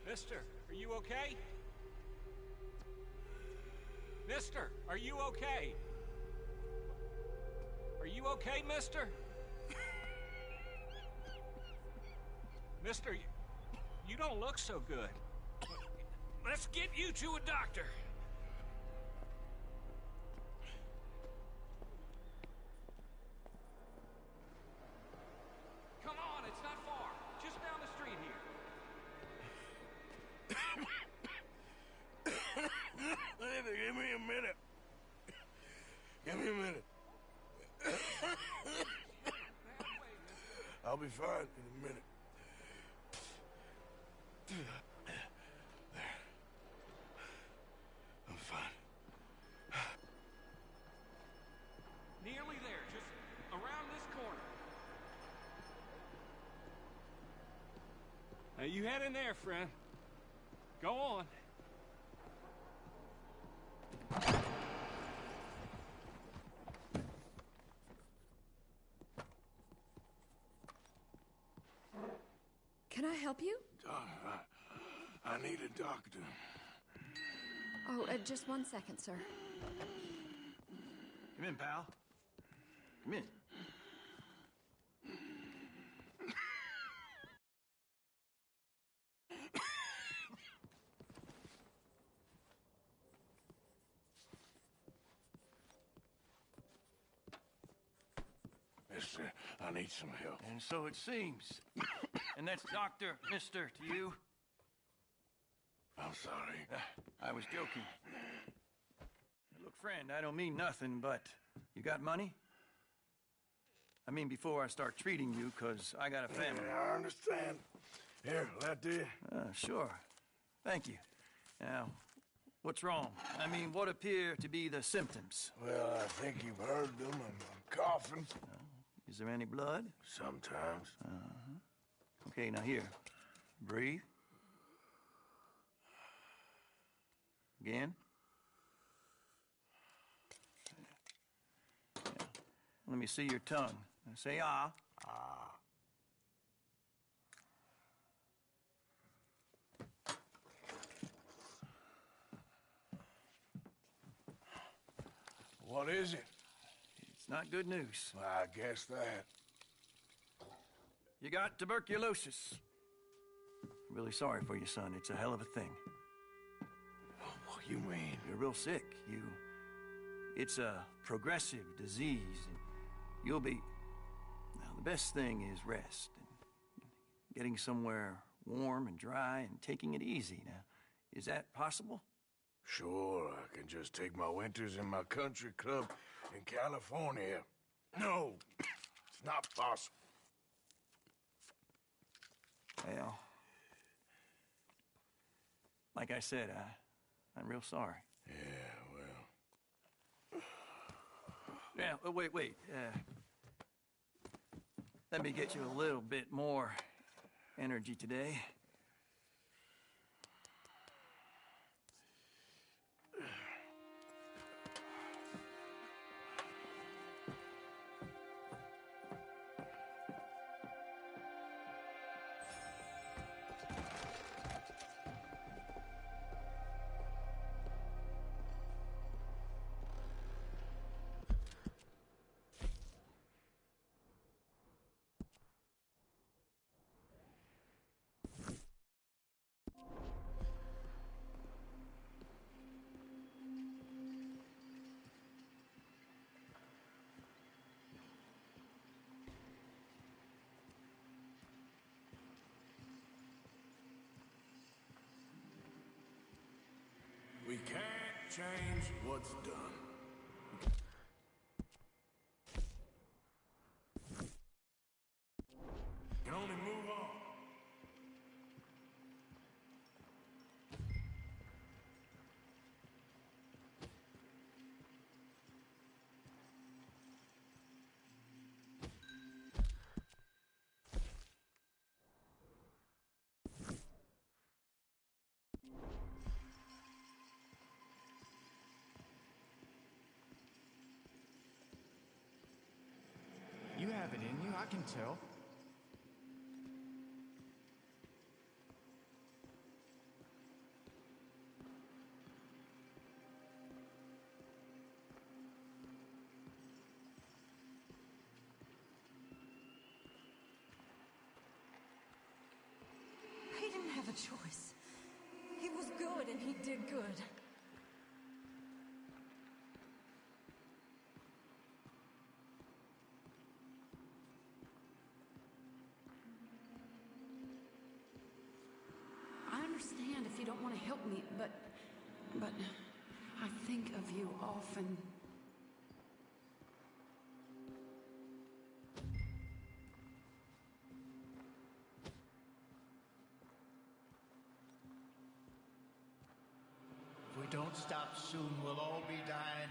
Mister, are you okay? Mister, are you okay? Are you okay, mister? Mister, you don't look so good. Let's get you to a doctor. Come on, it's not far. Just down the street here. Give me a minute. Give me a minute. I'll be fine in a minute. There. I'm fine. Nearly there, just around this corner. Now you head in there, friend. Go on. Can I help you? I need a doctor. Oh, just 1 second, sir. Come in, pal. Come in. Mister, I need some help. And so it seems. And that's Dr. Mister to you? I'm sorry. I was joking. Look, friend, I don't mean nothing, but you got money? I mean, before I start treating you, 'cause I got a family. Yeah, I understand. Here, that do you? Sure. Thank you. Now, what's wrong? I mean, what appear to be the symptoms? Well, I think you've heard them. I'm coughing. Is there any blood? Sometimes. Okay, now here. Breathe. Again. Yeah. Let me see your tongue. Now say ah. Ah. What is it? It's not good news. Well, I guess that. You got tuberculosis. Really sorry for you, son. It's a hell of a thing. What do you mean? You're real sick. It's a progressive disease, and you'll be... Now, the best thing is rest, and getting somewhere warm and dry, and taking it easy. Now, is that possible? Sure, I can just take my winters in my country club in California. No, it's not possible. Well, like I said, I'm real sorry. Yeah, well... Yeah, wait. Let me get you a little bit more energy today. We can't change what's done. Can only move on. You have it in you, I can tell. choice. He was good and he did good. I understand if you don't want to help me, but I think of you often. If we don't stop soon, we'll all be dying.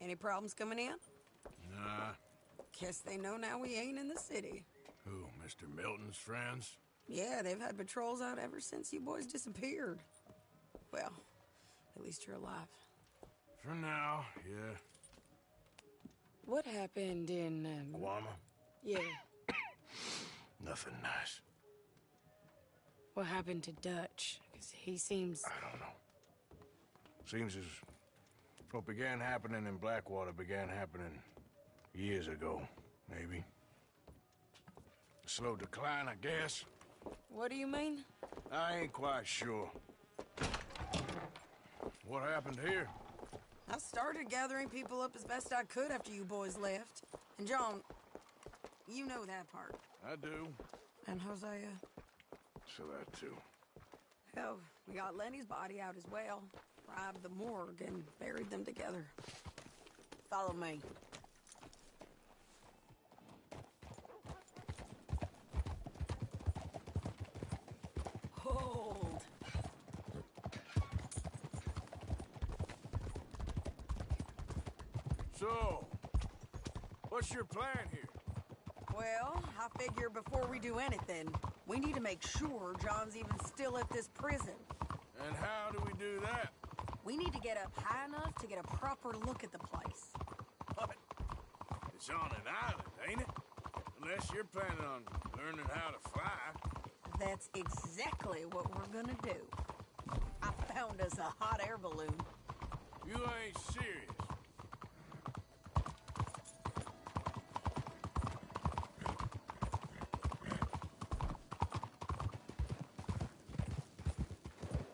Any problems coming in? Nah. Guess they know now we ain't in the city. Who, Mr. Milton's friends? Yeah, they've had patrols out ever since you boys disappeared. Well, at least you're alive. For now, yeah. What happened in, Guama? Yeah. Nothing nice. What happened to Dutch? 'Cause he seems... I don't know. Seems as what began happening in Blackwater began happening years ago, maybe. Slow decline, I guess. What do you mean? I ain't quite sure. What happened here? I started gathering people up as best I could after you boys left. And John, you know that part. I do. And Hosea? So that too. Hell, we got Lenny's body out as well. Robbed the morgue and buried them together. Follow me. Hold. So, what's your plan here? Well, I figure before we do anything, we need to make sure John's even still at this prison. And how do we do that? We need to get up high enough to get a proper look at the place. What? It's on an island, ain't it? Unless you're planning on learning how to fly. That's exactly what we're gonna do. I found us a hot air balloon. You ain't serious.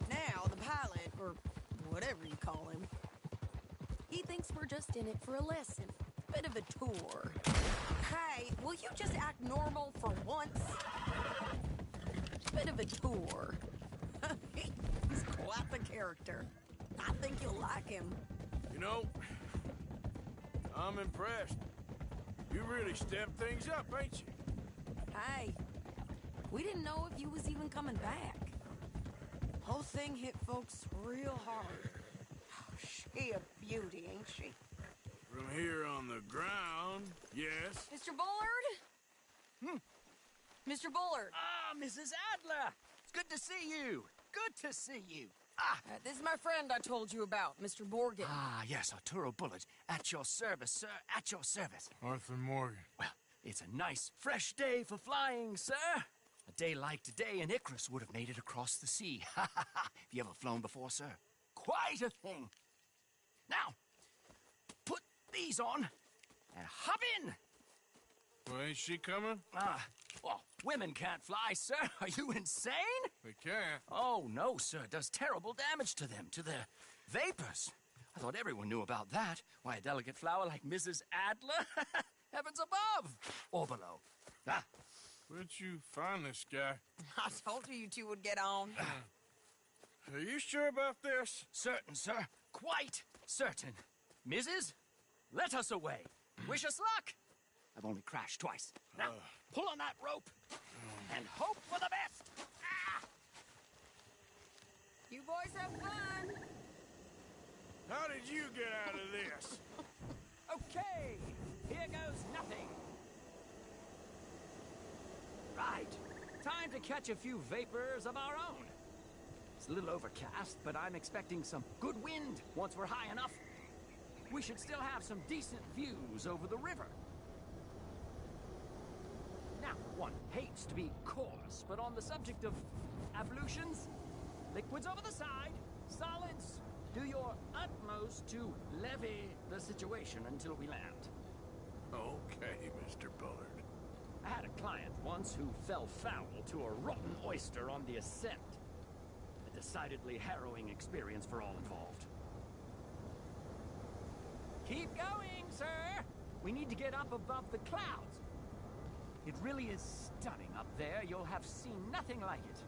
Now, the pilot, or whatever you call him, he thinks we're just in it for a lesson. Bit of a tour. Hey, will you just act normal for once? Bit of a tour. He's quite the character. I think you'll like him. You know, I'm impressed. You really stepped things up, ain't you? Hey, we didn't know if you was even coming back. Whole thing hit folks real hard. Oh, she a beauty, ain't she? From here on the ground, yes. Mr. Bullard? Mr. Bullard. Ah, Mrs. Adler! It's good to see you. Good to see you. This is my friend I told you about, Mr. Morgan. Yes, Arturo Bullard. At your service, sir. At your service. Arthur Morgan. Well, it's a nice, fresh day for flying, sir. A day like today, an Icarus would have made it across the sea. Have you ever flown before, sir? Quite a thing. Now, put these on and hop in. Well, ain't she coming? Well, women can't fly, sir. Are you insane? They can't. Oh, no, sir. It does terrible damage to them, to their vapors. I thought everyone knew about that. Why, a delicate flower like Mrs. Adler? Heavens above! Or below. Ah, Where'd you find this guy? I told you two would get on. Are you sure about this? certain, sir. Quite certain. Mrs., let us away. Wish us luck. I've only crashed twice. Now, pull on that rope and hope for the best. Ah! You boys have fun. How did you get out of this? Okay, here goes nothing. Right, time to catch a few vapors of our own. It's a little overcast, but I'm expecting some good wind once we're high enough. We should still have some decent views over the river. Now, one hates to be coarse, but on the subject of ablutions, liquids over the side, solids, do your utmost to levy the situation until we land. Okay, Mr. Bullard. I had a client once who fell foul to a rotten oyster on the ascent. A decidedly harrowing experience for all involved. Keep going, sir! We need to get up above the clouds. It really is stunning up there. You'll have seen nothing like it.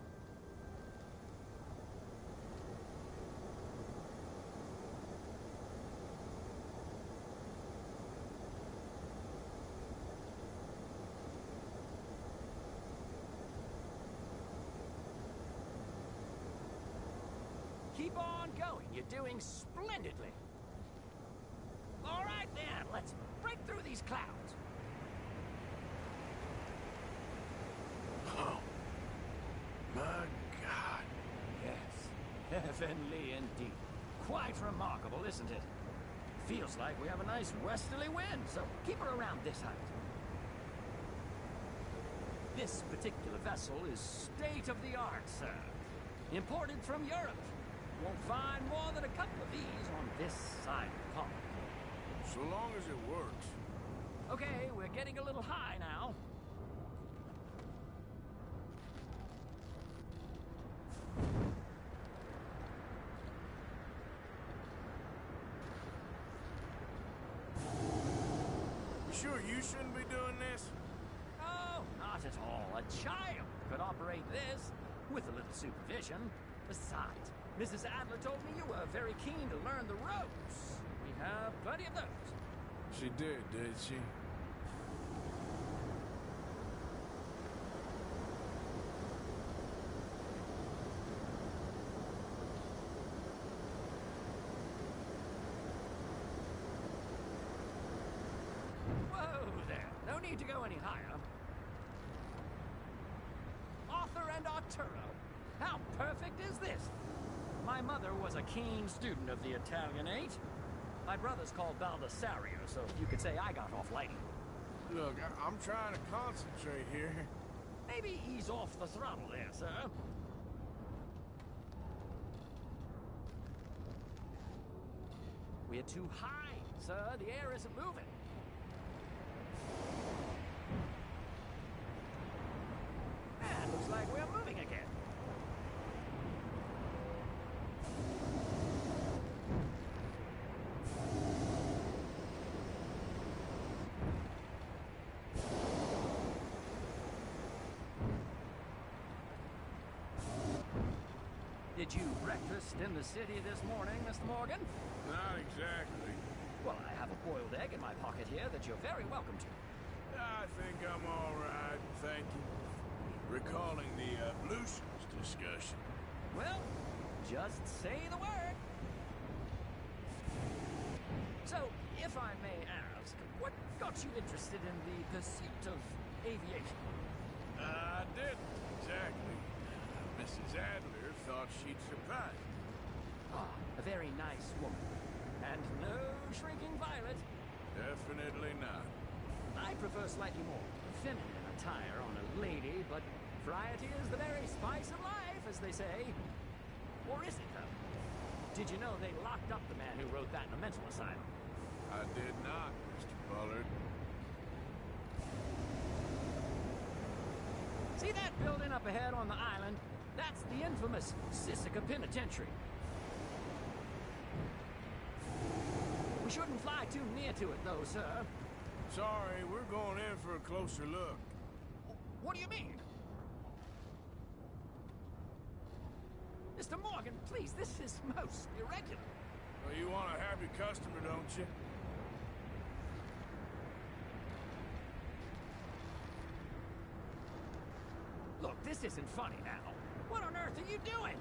Keep on going. You're doing splendidly. All right, then. Let's break through these clouds. Oh, my God. Yes, heavenly indeed. Quite remarkable, isn't it? Feels like we have a nice westerly wind, so keep her around this height. This particular vessel is state-of-the-art, sir. Imported from Europe. Won't find more than a couple of these on this side of the pond. So long as it works. Okay, we're getting a little high now. You sure you shouldn't be doing this? Oh, not at all. A child could operate this with a little supervision. Besides, Mrs. Adler told me you were very keen to learn the ropes. We have plenty of those. She did she? Whoa there. No need to go any higher. Arthur and Arturo. How perfect is this? My mother was a keen student of the Italianate. My brother's called Baldessario, so you could say I got off lightly. Look, I'm trying to concentrate here. Maybe ease off the throttle there, sir. We're too high, sir. The air isn't moving. And looks like we're moving again. Did you breakfast in the city this morning, Mr. Morgan? Not exactly. Well, I have a boiled egg in my pocket here that you're very welcome to. I think I'm all right, thank you. Recalling the ablutions discussion. Well, just say the word. So, if I may ask, what got you interested in the pursuit of aviation? I didn't, exactly. Mrs. Adler thought she'd surprise me. Ah, a very nice woman. And no shrinking violet. Definitely not. I prefer slightly more feminine attire on a lady, but variety is the very spice of life, as they say. Or is it, though? Did you know they locked up the man who wrote that in a mental asylum? I did not, Mr. Bullard. See that building up ahead on the island? That's the infamous Sisika Penitentiary. We shouldn't fly too near to it, though, sir. Sorry, we're going in for a closer look. What do you mean? Mr. Morgan, please, this is most irregular. Well, you want a happy customer, don't you? Look, this isn't funny now. What on earth are you doing?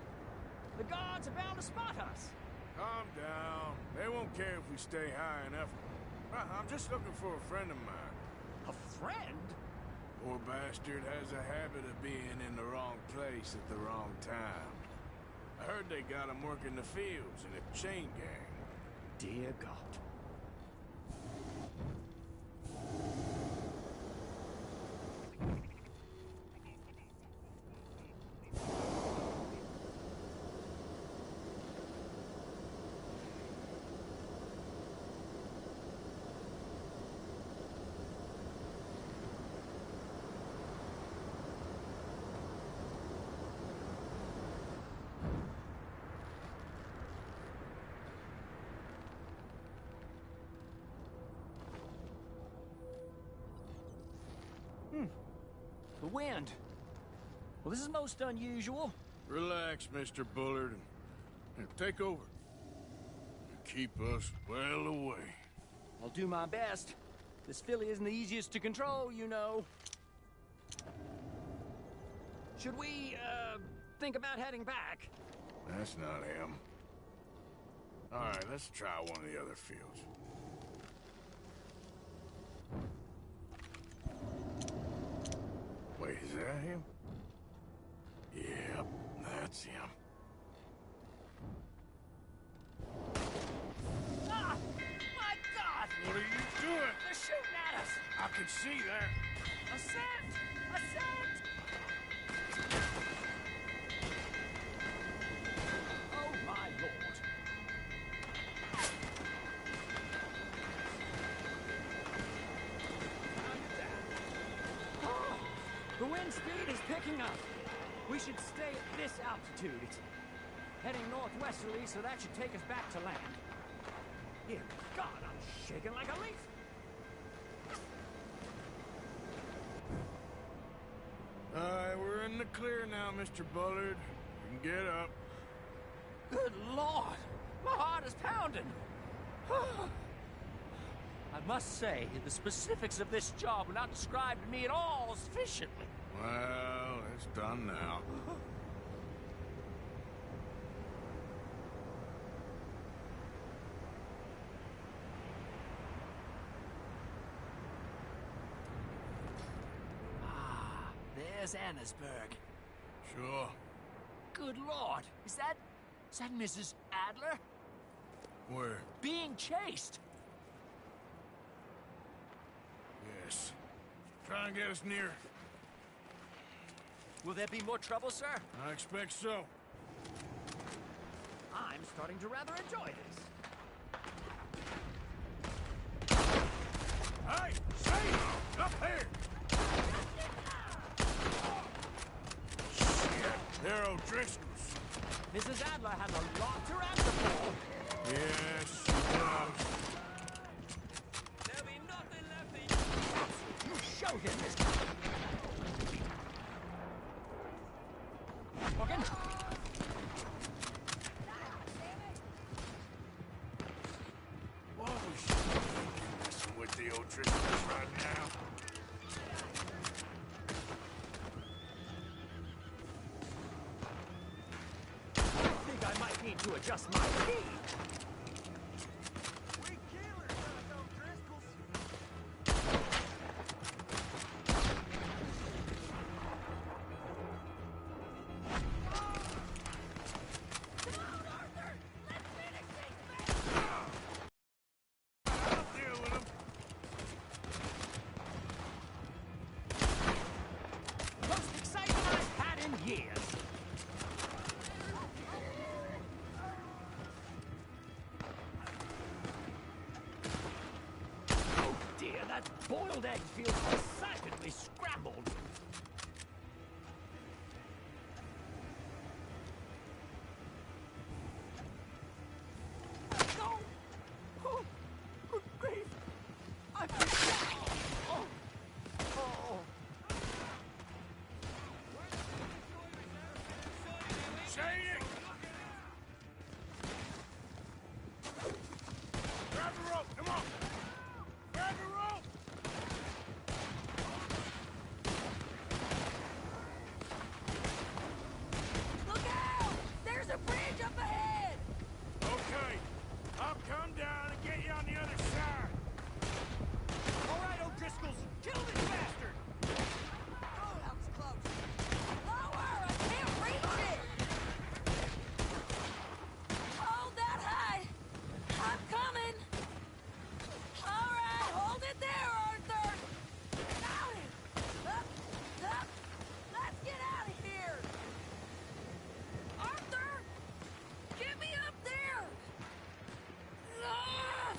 The guards are bound to spot us. Calm down. They won't care if we stay high enough. I'm just looking for a friend of mine. A friend? Poor bastard has a habit of being in the wrong place at the wrong time. I heard they got him working the fields in a chain gang. Dear God. The wind. Well, this is most unusual. Relax, Mr. Bullard, and take over. Keep us well away. I'll do my best. This filly isn't the easiest to control, you know. Should we, think about heading back? That's not him. All right, let's try one of the other fields. Wait, is that him? Yep, that's him. Ah! My God! What are you doing? They're shooting at us! I can see that. Ascent! Ascent! Oh, my Lord. Oh, the wind speed is picking up. We should stay at this altitude. It's heading northwesterly, so that should take us back to land. Dear God, I'm shaking like a leaf. All right, we're in the clear now, Mr. Bullard. You can get up. Good Lord! My heart is pounding! I must say, the specifics of this job were not described to me at all sufficiently. Well, it's done now. Ah, there's Annesburg. Sure. Good Lord, is that Mrs. Adler? Where? Being chased! Yes. Try and get us near. Will there be more trouble, sir? I expect so. I'm starting to rather enjoy this. Hey! Say! Up here! Shit! They're O'Driscoll's. Mrs. Adler has a lot to answer for. Yes, she does. There'll be nothing left in you. You show him this. Morgan? Whoa, shit. Messing with the O'Driscolls right now. I think I might need to adjust my key. I'll deal with them. Most excitement I've had in years. Oh dear, that boiled egg feels decidedly scrambled. No! Oh, Shady! Grab the rope, come on! Grab the rope! Look out! There's a bridge up ahead! Okay, I'll come down and get you on the other side. All right, O'Driscolls, kill this bastard! Oh, that was close. Lower! I can't reach it! Hold that high! I'm coming! All right, hold it there, Arthur! Got it! Up! Let's get out of here! Arthur! Get me up there! Ah!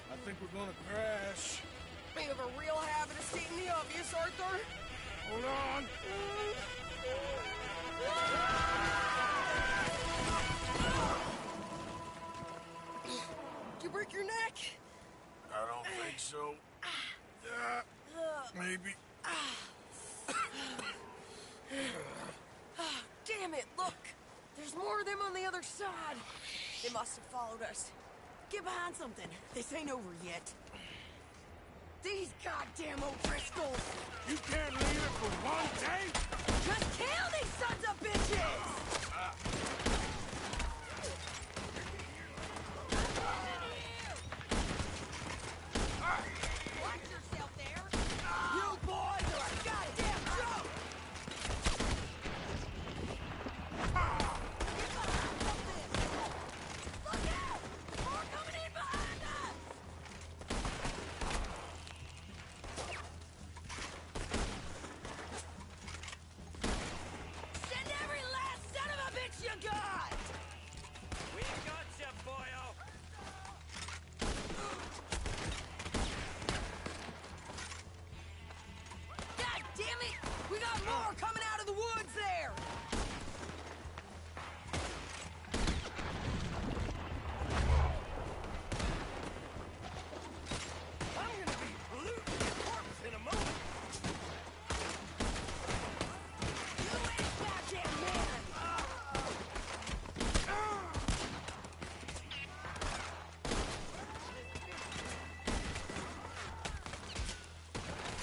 I think we're gonna crash. You have a real habit of stating the obvious, Arthur. Hold on. Did you break your neck? I don't think so. Maybe. Damn it, look! There's more of them on the other side. They must have followed us. Get behind something. This ain't over yet. These goddamn O'Driscolls! You can't leave it for one day? Just kill these sons of bitches! Watch yourself there! You boys are a goddamn joke! Get behind something! Look out! More coming in behind us! Send every last son of a bitch you got! We got you, boyo! God damn it! We got more coming out of the woods there! I'm gonna be looting your corpse in a moment! You ain't goddamn man!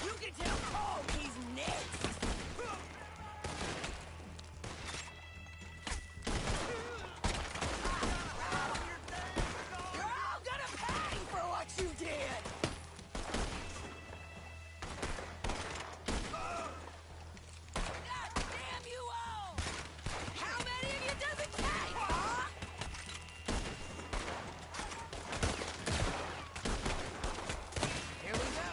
You can tell Cole he's next! You're all gonna pay for what you did! God damn you all! How many of you does it take, huh? Here we go.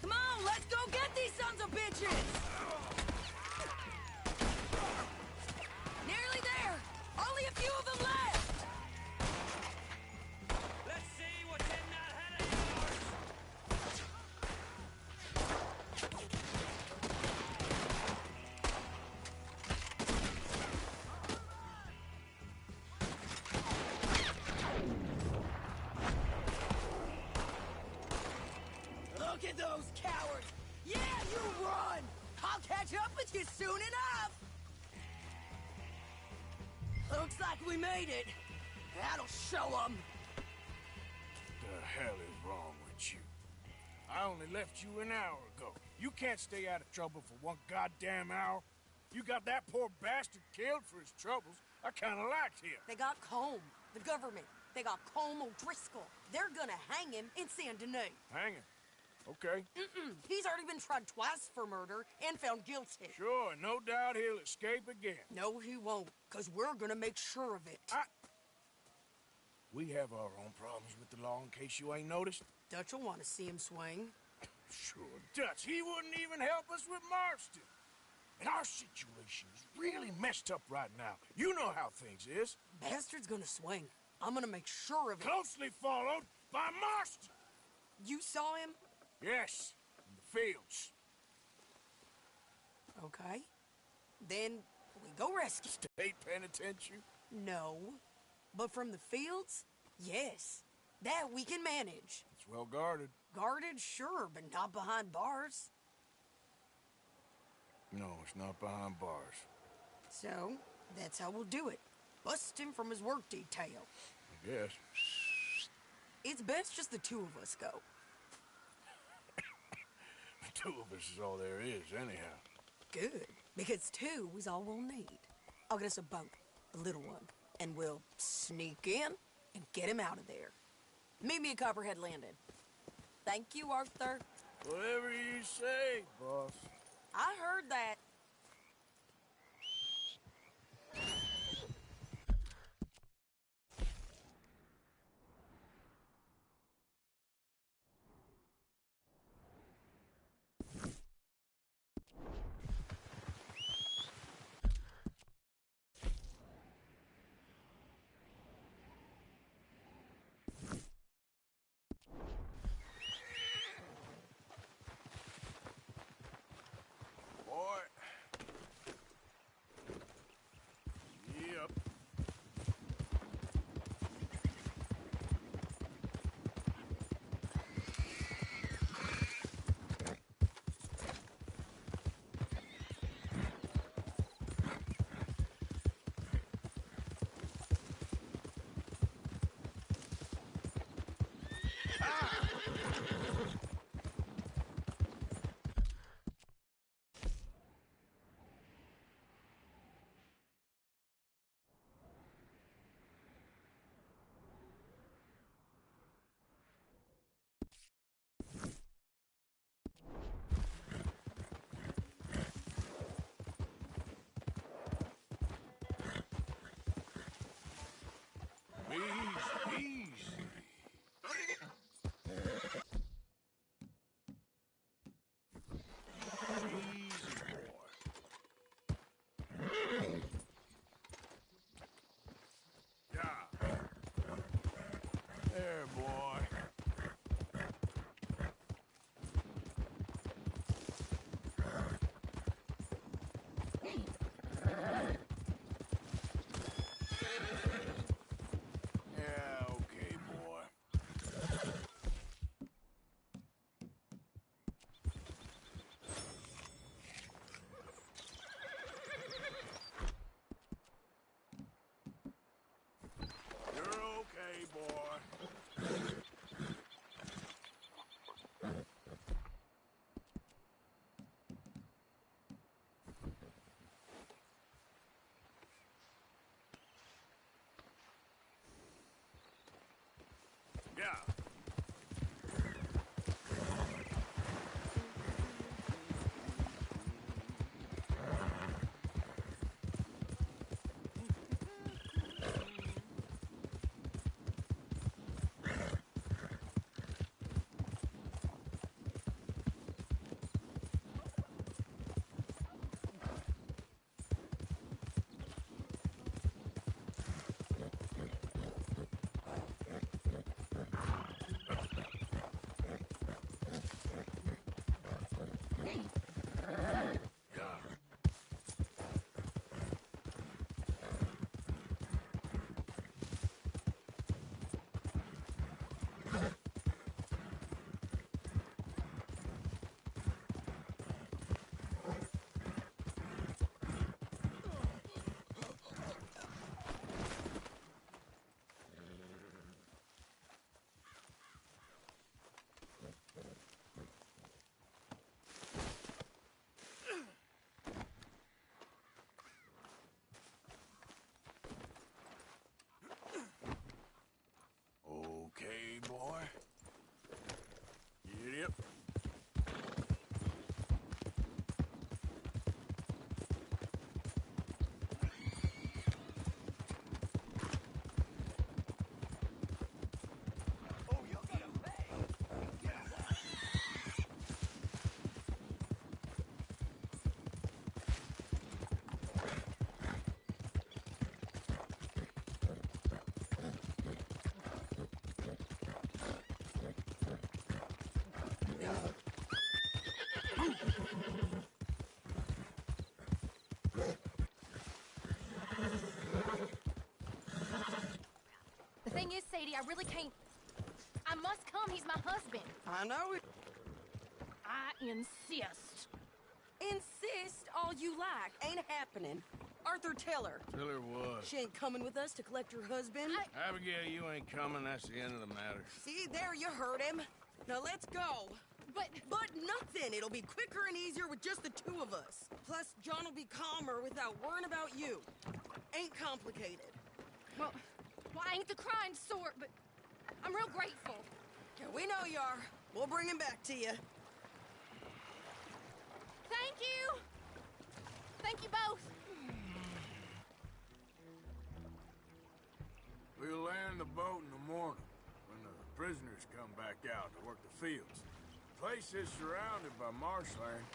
Come on, let's go get these sons of bitches! Nearly there! Only a few of them left! Let's see what's in that head of yours! Look at those cowards! Yeah, you run! I'll catch up with you soon enough! Looks like we made it. That'll show them. The hell is wrong with you? I only left you an hour ago. You can't stay out of trouble for one goddamn hour. You got that poor bastard killed for his troubles. I kinda liked him. They got Combe, the government. They got Combe O'Driscoll. They're gonna hang him in Saint Denis. Hanging. Okay. He's already been tried twice for murder and found guilty. Sure, no doubt he'll escape again. No, he won't, because we're gonna make sure of it. We have our own problems with the law in case you ain't noticed. Dutch will want to see him swing. Sure, Dutch. He wouldn't even help us with Marston. And our situation is really messed up right now. You know how things is. Bastard's gonna swing. I'm gonna make sure of it. Closely followed by Marston. You saw him? Yes, in the fields. Okay. Then we go rescue. State penitentiary? No. But from the fields? Yes. That we can manage. It's well guarded. Guarded, sure, but not behind bars. No, it's not behind bars. So, that's how we'll do it. Bust him from his work detail. I guess. It's best just the two of us go. The two of us is all there is, anyhow. Good, because two is all we'll need. I'll get us a boat, a little one, and we'll sneak in and get him out of there. Meet me at Copperhead Landing. Thank you, Arthur. Whatever you say, boss. I heard that. Boy. Yep. Easy. Easy, boy. Yeah. There, boy. Yeah, okay, boy. You're okay, boy. Yeah. thing is, Sadie, I really can't... I must come. He's my husband. I know it. I insist. Insist all you like. Ain't happening. Arthur, tell her. Tell her what? She ain't coming with us to collect her husband. Abigail, you ain't coming. That's the end of the matter. See, there you heard him. Now let's go. But nothing. It'll be quicker and easier with just the two of us. Plus, John will be calmer without worrying about you. Ain't complicated. well, I ain't the crying sort, but I'm real grateful. Yeah, we know you are. We'll bring him back to you. Thank you. Thank you both. We'll land the boat in the morning when the prisoners come back out to work the fields. The place is surrounded by marshland.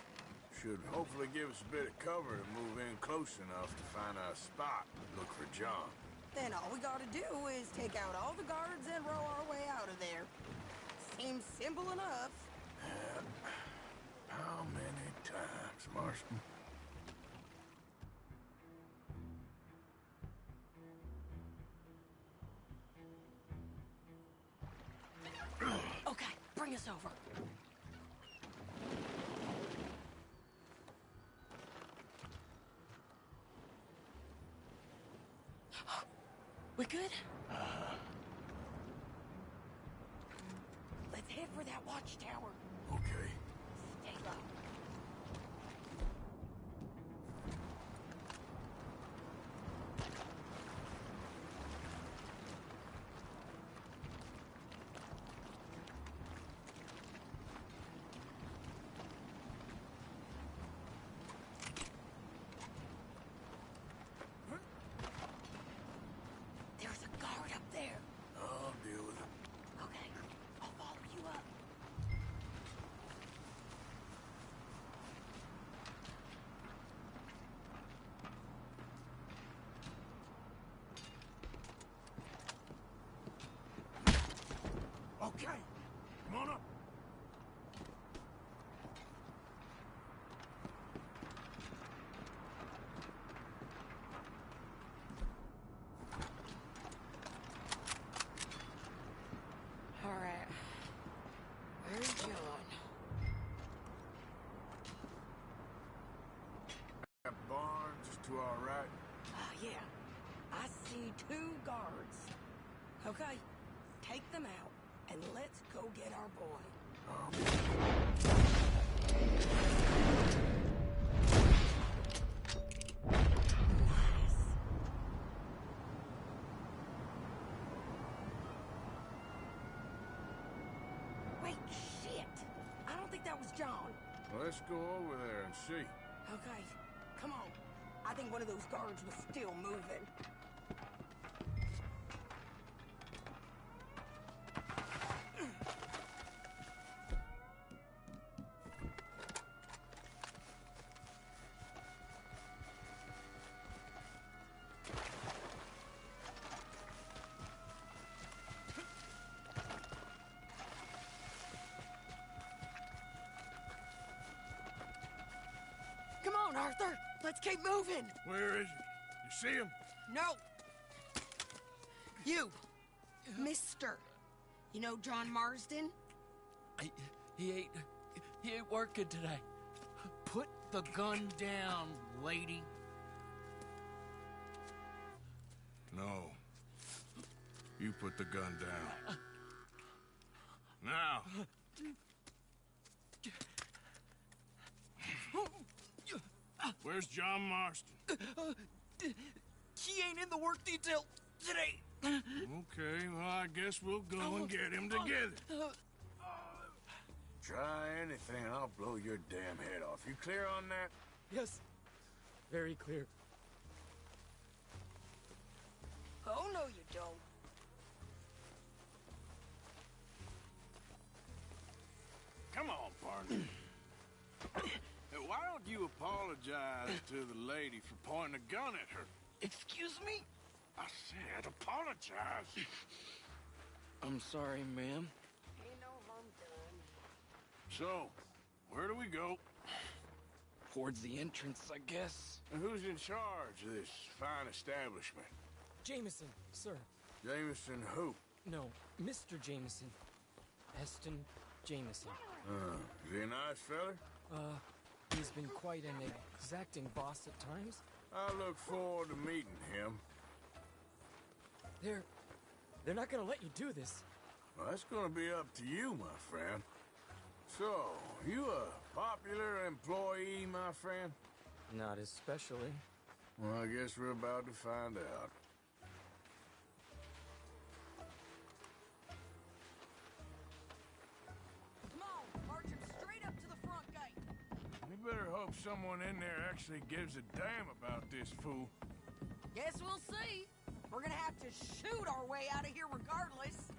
Should hopefully give us a bit of cover to move in close enough to find a spot and look for John. Then all we gotta do is take out all the guards and row our way out of there. Seems simple enough. How many times, Marston? Okay, bring us over. We good? Let's head for that watchtower. Okay. Stay low. There's a guard up there. I'll deal with it. Okay, I'll follow you up. Okay. Come on up. All right. Where's John? That barn just to our right. Yeah. I see 2 guards. Okay, take them out, and let's go get our boy. Nice. Wait, shit! I don't think that was John. Well, let's go over there and see. Okay, come on. I think one of those guards was still moving. Come on, Arthur. Let's keep moving. Where is he? You see him? No. You, Mister. You know John Marsden? He ain't working today. Put the gun down, lady. No. You put the gun down. Now. Where's John Marston? He ain't in the work detail today. Okay, well, I guess we'll go and get him together. Try anything, and I'll blow your damn head off. You clear on that? Yes, very clear. Oh, no, you don't. Come on, partner. Hey, why don't you apologize to the lady for pointing a gun at her? Excuse me? I said apologize. I'm sorry, ma'am. Ain't no harm done. So, where do we go? Towards the entrance, I guess. And who's in charge of this fine establishment? Jameson, sir. Jameson who? No, Mr. Jameson. Eston Jameson. Is he a nice feller? He's been quite an exacting boss at times. I look forward to meeting him. They're not gonna let you do this. Well, that's gonna be up to you, my friend. So, you a popular employee, my friend? Not especially. Well, I guess we're about to find out. Come on, march him straight up to the front gate. You better hope someone in there actually gives a damn about this fool. Guess we'll see. We're gonna have to shoot our way out of here regardless.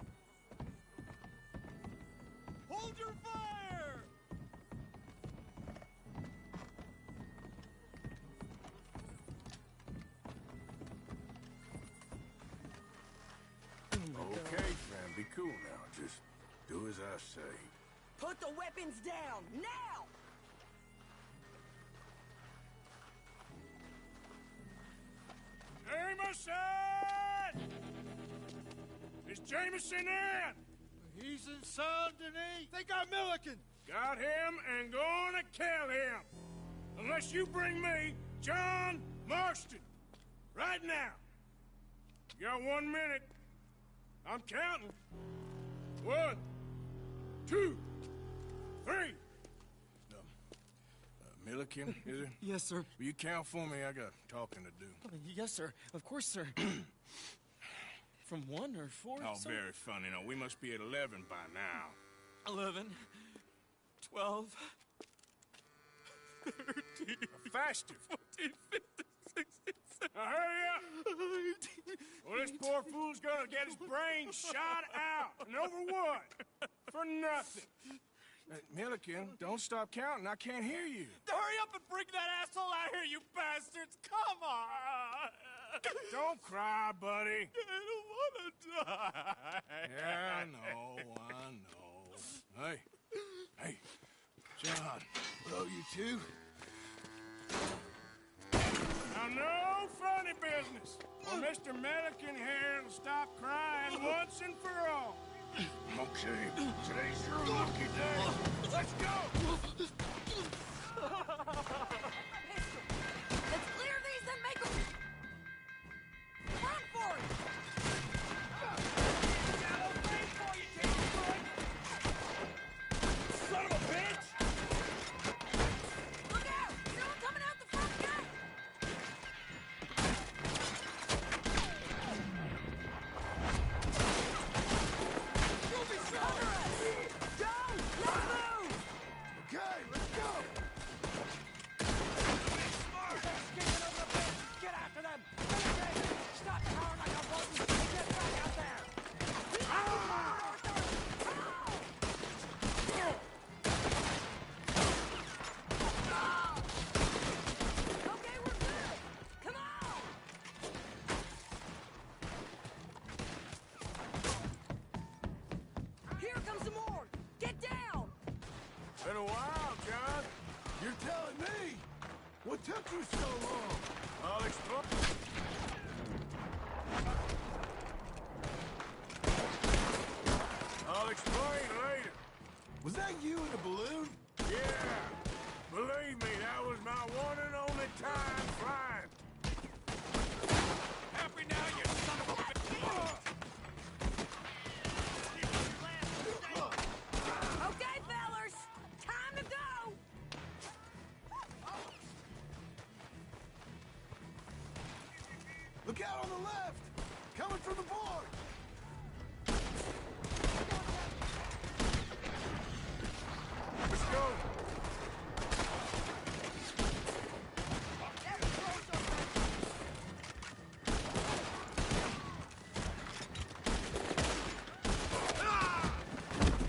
Hold your fire! Okay, friend, be cool now. Just do as I say. Put the weapons down, now! Jameson! Is Jameson in? He's in Saint-Denis. They got Milliken. Got him and gonna kill him. Unless you bring me John Marston. Right now. You got 1 minute. I'm counting. 1, 2, 3. Milliken, is it? Yes, sir. Will you count for me? I got talking to do. Yes, sir. Of course, sir. From 1 or 4? Oh, sir? very funny. No, we must be at 11 by now. 11, 12, 13, Faster. 14, 15, 16, 17. Now hurry up! Well, this poor fool's gonna get his brains shot out. And over what? For nothing. Milliken, don't stop counting. I can't hear you. Hurry up and bring that asshole out here, you bastards! Come on! Don't cry, buddy. I don't want to die. Yeah, I know. Hey, John. Hello, you two. Now, no funny business. Well, Mr. Milliken here will stop crying once and for all. Okay, today's your lucky day. Let's go! Let's clear these and make them... Run for it! Son of a bitch! Look out! Someone coming out the front gate! Cover us! Joe, let's move! Okay, let's go! Get after them! Stop throwing like a button! Get back out there! Okay, we're good! Come on! Here comes some more! Get down! Been a while, John. You're telling me? What took you so long? I'll explain. I'll explain later. Was that you in the balloon? Yeah. Believe me, that was my one and only time flying. Happy now, you son of a bitch! Okay, fellers! Time to go! Look out on the left! Coming from the board! Let's go!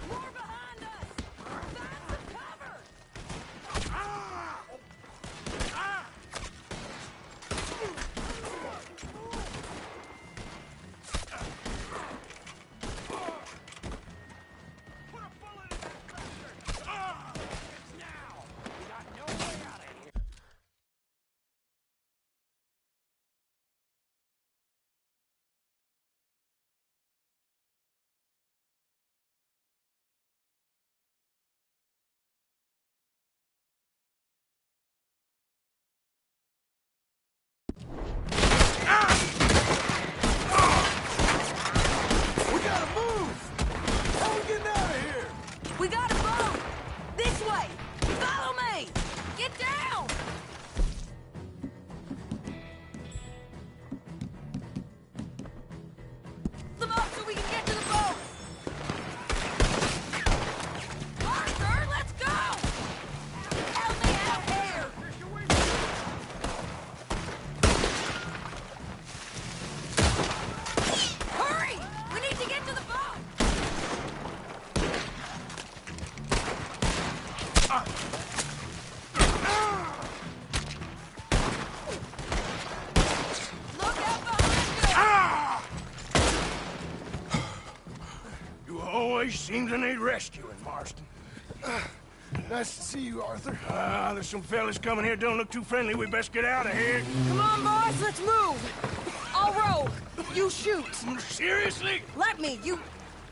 More behind us! Find some cover! We gotta move! How are we getting out of here? We got a boat! This way! Follow me! Get down! The boat so we can get to the boat! Arthur, let's go! Help me out here! Hurry! We need to get to the boat! Look out behind you! You always seem to need rescuing, Marston. Nice to see you, Arthur. There's some fellas coming here. Don't look too friendly. We best get out of here. Come on, boys, let's move! I'll row. You shoot. Seriously? Let me.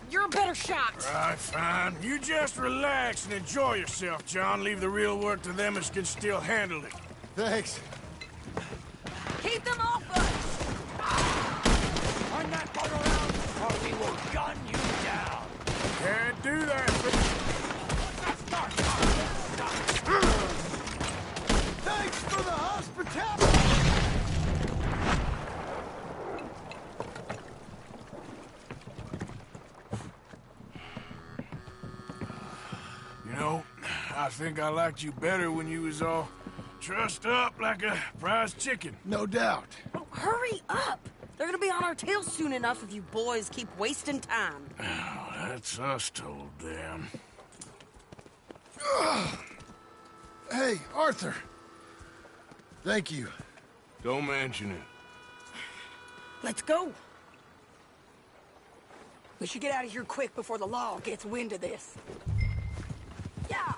You're a better shot. Right, fine. You just relax and enjoy yourself, John. Leave the real work to them as can still handle it. Thanks. Keep them off us. Turn that boat around, or we will gun you down. Can't do that. Thanks for the hospitality! You know, I think I liked you better when you was all trussed up like a prize chicken. No doubt. Oh, hurry up. They're gonna be on our tails soon enough if you boys keep wasting time. Oh, that's us told them. Hey, Arthur. Thank you. Don't mention it. Let's go. We should get out of here quick before the law gets wind of this. Yeah.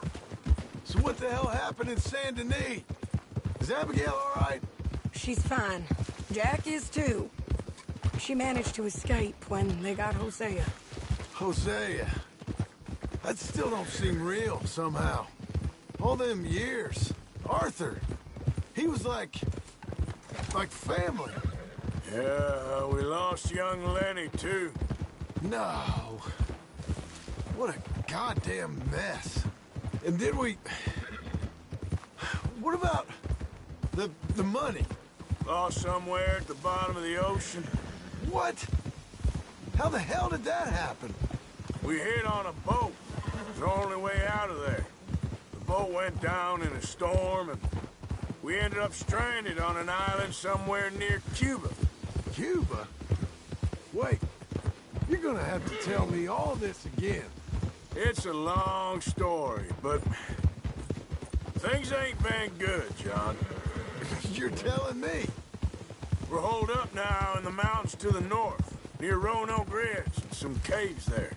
So what the hell happened in Saint Denis? Is Abigail all right? She's fine. Jack is too. She managed to escape when they got Hosea. Hosea. That still don't seem real, somehow. All them years. Arthur. He was like family. Yeah, we lost young Lenny, too. No. What a goddamn mess. And then we... What about the money? Lost somewhere at the bottom of the ocean. What? How the hell did that happen? We hit on a boat. It was the only way out of there. The boat went down in a storm, and we ended up stranded on an island somewhere near Cuba. Cuba? Wait, you're gonna have to tell me all this again. It's a long story, but things ain't been good, John. You're telling me? We're holed up now in the mountains to the north, near Roanoke Ridge and some caves there.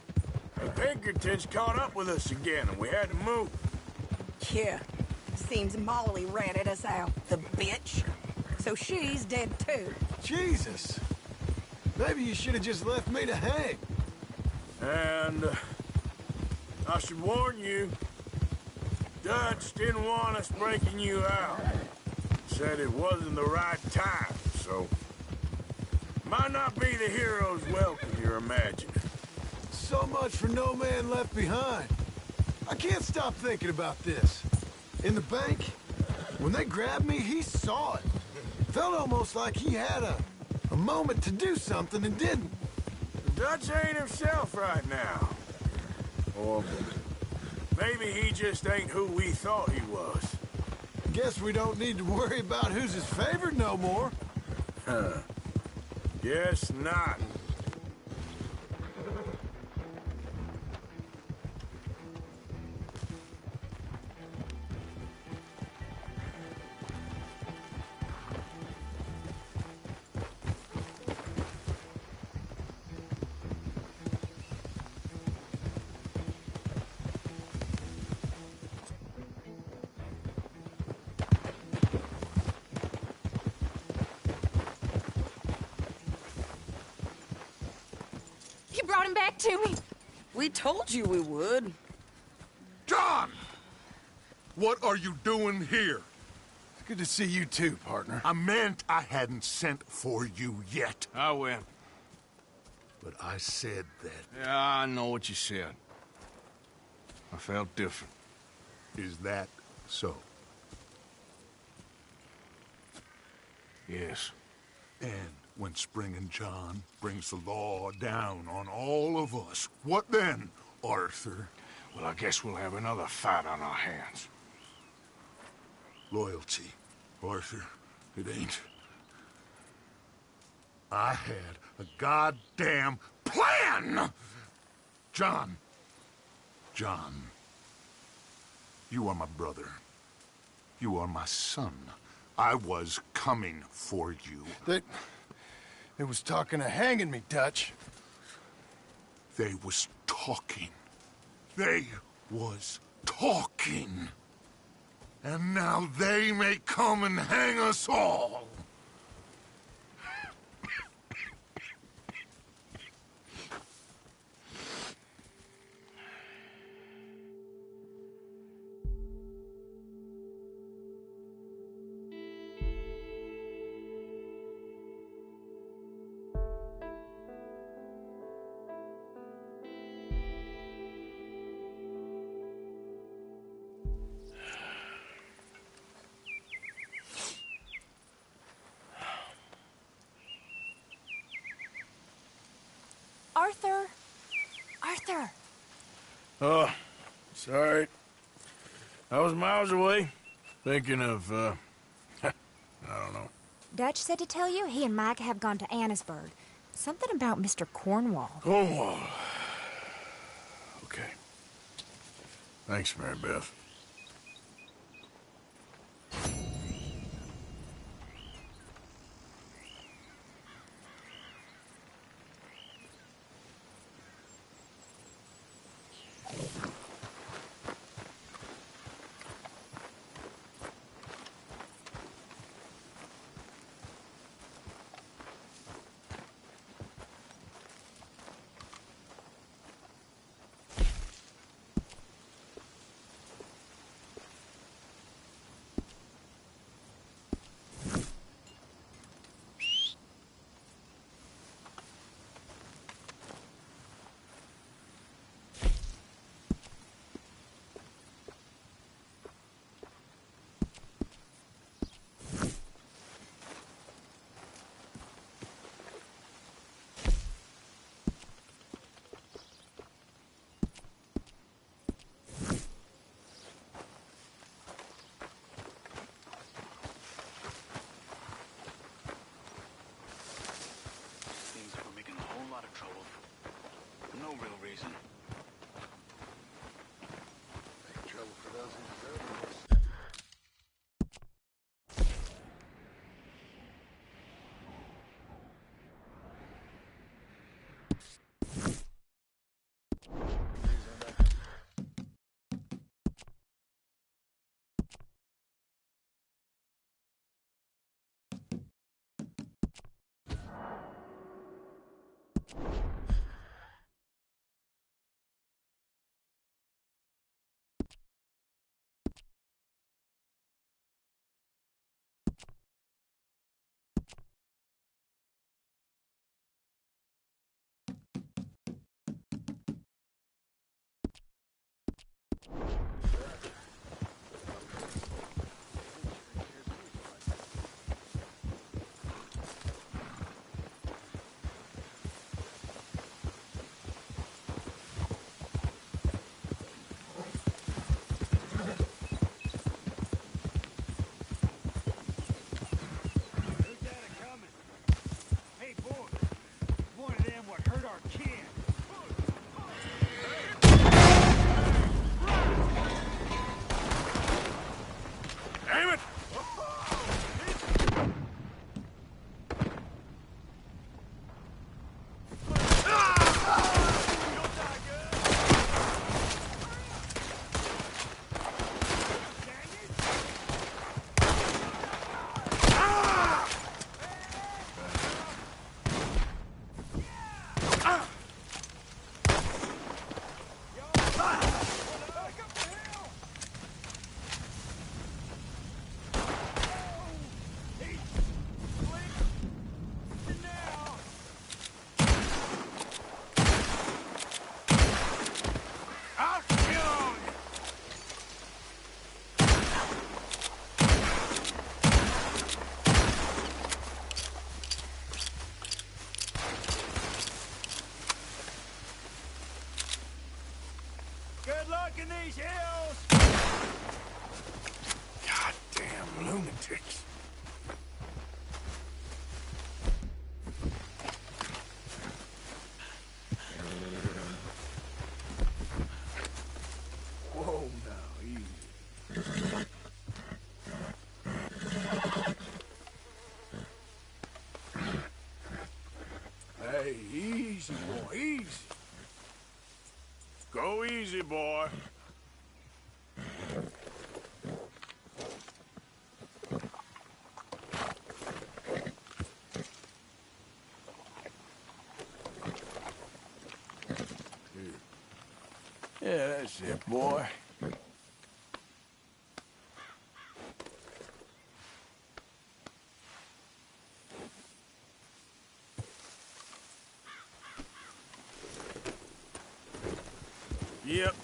The Pinkertons caught up with us again, and we had to move. Yeah. Seems Molly ratted us out, the bitch. So she's dead too. Jesus. Maybe you should have just left me to hang. And I should warn you, Dutch didn't want us breaking you out. Said it wasn't the right time, so might not be the hero's welcome you're imagining. So much for no man left behind. I can't stop thinking about this. In the bank, when they grabbed me, he saw it. Felt almost like he had a moment to do something and didn't. Dutch ain't himself right now. Or maybe he just ain't who we thought he was. Guess we don't need to worry about who's his favorite no more. Huh. Guess not. You brought him back to me. We told you we would. John! What are you doing here? Good to see you too, partner. I meant I hadn't sent for you yet. I win. But I said that. Yeah, I know what you said. I felt different. Is that so? Yes. And when Spring and John brings the law down on all of us, what then, Arthur? Well, I guess we'll have another fight on our hands. Loyalty, Arthur. It ain't. I had a goddamn plan! John. John. You are my brother. You are my son. I was coming for you. They was talking of hanging me, Dutch. They was talking. They was talking. And now they may come and hang us all. Arthur! Arthur! Oh, sorry. I was miles away, thinking of, I don't know. Dutch said to tell you he and Mike have gone to Annesburg. Something about Mr. Cornwall. Cornwall. Okay. Thanks, Mary Beth. luck in these hills! Goddamn lunatics. Whoa, now, easy. Hey, easy, boy, easy. Go easy, boy. Yeah, that's it, boy. Yep.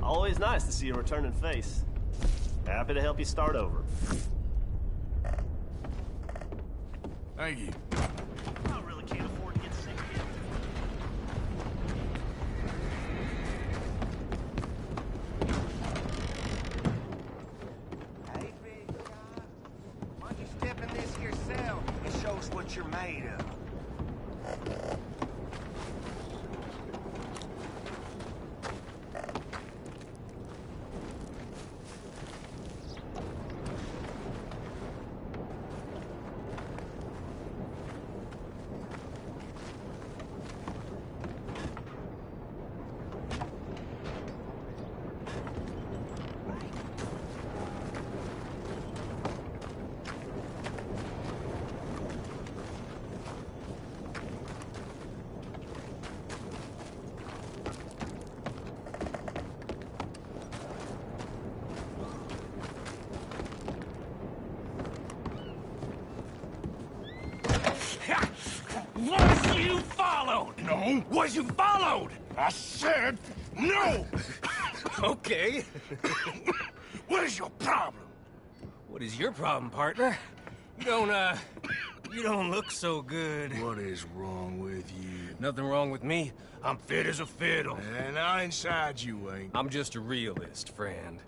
Always nice to see a returning face. Happy to help you start over. Thank you. I really can't afford to get sick here. Hey, big guy. Why don't you step in this here cell and show us what you're made of? Was you followed? No. Was you followed? I said no. Okay. What is your problem? What is your problem, partner? You don't look so good. What is wrong with you? Nothing wrong with me. I'm fit as a fiddle. And I inside you ain't. I'm just a realist, friend.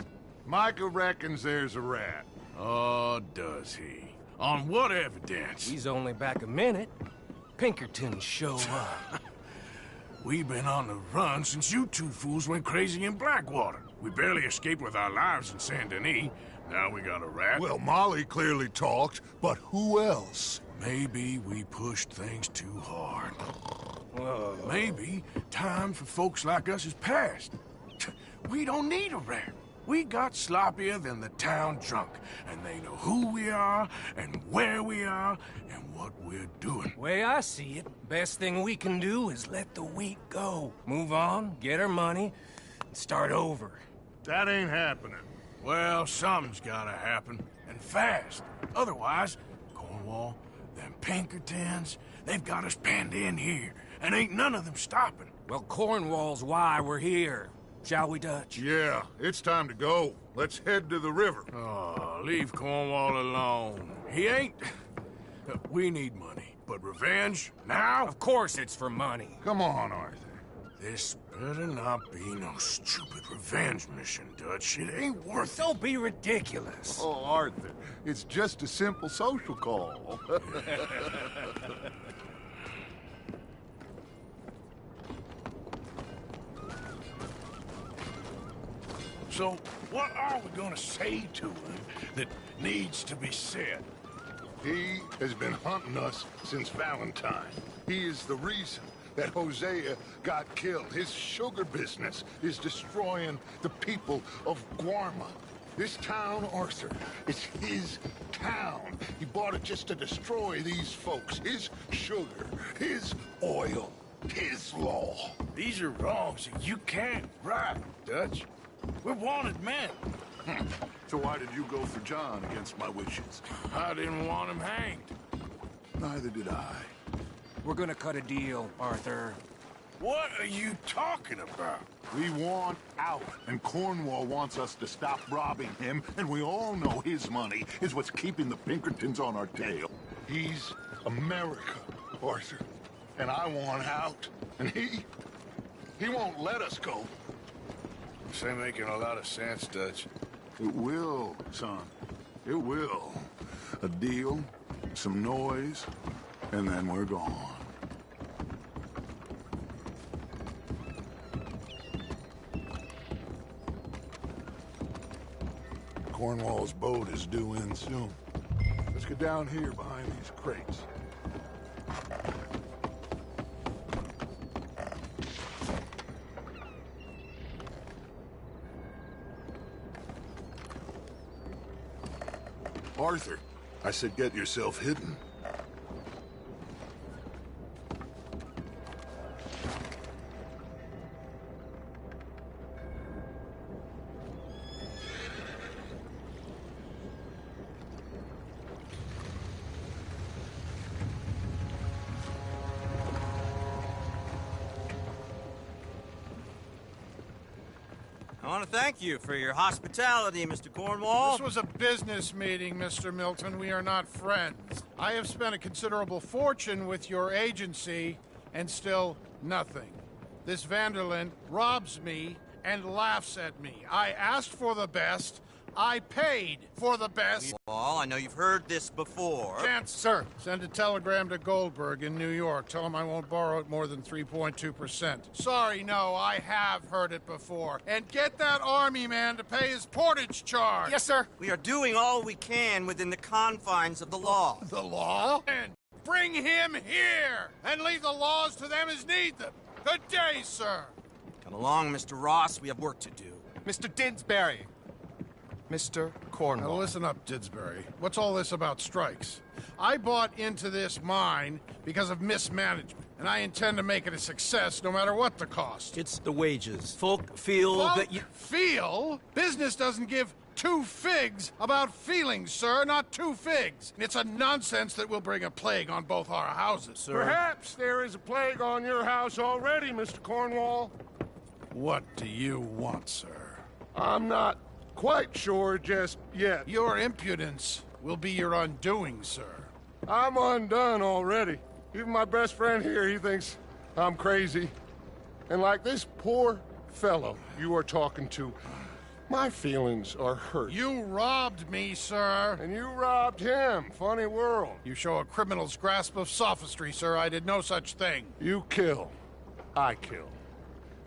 Micah reckons there's a rat. Oh, does he? On what evidence? He's only back a minute. Pinkerton show up. We've been on the run since you two fools went crazy in Blackwater. We barely escaped with our lives in Saint Denis. Now we got a rat. Well, Molly clearly talked, but who else? Maybe we pushed things too hard. Maybe time for folks like us is past. We don't need a rat. We got sloppier than the town drunk, and they know who we are, and where we are, and what we're doing. Way I see it, best thing we can do is let the week go. Move on, get our money, and start over. That ain't happening. Well, something's gotta happen, and fast. Otherwise, Cornwall, them Pinkertons, they've got us penned in here, and ain't none of them stopping. Well, Cornwall's why we're here. Shall we, Dutch? Yeah, it's time to go. Let's head to the river. Oh, leave Cornwall alone. He ain't... We need money, but revenge, now? Of course it's for money. Come on, Arthur. This better not be no stupid revenge mission, Dutch. It ain't worth it. Don't be ridiculous. Oh, Arthur, it's just a simple social call. So, what are we gonna say to him that needs to be said? He has been hunting us since Valentine. He is the reason that Hosea got killed. His sugar business is destroying the people of Guarma. This town, Arthur, is his town. He bought it just to destroy these folks. His sugar, his oil, his law. These are wrongs that you can't right, Dutch. We're wanted men. So why did you go for John against my wishes? I didn't want him hanged. Neither did I. We're gonna cut a deal, Arthur. What are you talking about? We want out, and Cornwall wants us to stop robbing him, and we all know his money is what's keeping the Pinkertons on our tail. He's America, Arthur, and I want out, and he won't let us go. This ain't making a lot of sense, Dutch. It will, son. It will. A deal, some noise, and then we're gone. Cornwall's boat is due in soon. Let's get down here behind these crates. Arthur, I said get yourself hidden. I want to thank you for your hospitality, Mr. Cornwall. This was a business meeting, Mr. Milton. We are not friends. I have spent a considerable fortune with your agency, and still nothing. This Vanderlyn robs me and laughs at me. I asked for the best. I paid for the best. Well, I know you've heard this before. Chance, sir. Send a telegram to Goldberg in New York. Tell him I won't borrow it more than 3.2%. Sorry, no, I have heard it before. And get that army man to pay his portage charge. Yes, sir. We are doing all we can within the confines of the law. The law? And bring him here and leave the laws to them as need them. Good day, sir. Come along, Mr. Ross. We have work to do. Mr. Didsbury. Mr. Cornwall. Now listen up, Didsbury. What's all this about strikes? I bought into this mine because of mismanagement, and I intend to make it a success no matter what the cost. It's the wages. Folk feel that you... Feel? Business doesn't give two figs about feelings, sir, not two figs. It's a nonsense that will bring a plague on both our houses, sir. Perhaps there is a plague on your house already, Mr. Cornwall. What do you want, sir? I'm not quite sure just yet. Your impudence will be your undoing, sir. I'm undone already. Even my best friend here, he thinks I'm crazy. And like this poor fellow you are talking to, my feelings are hurt. You robbed me, sir. And you robbed him. Funny world. You show a criminal's grasp of sophistry, sir. I did no such thing. You kill. I kill.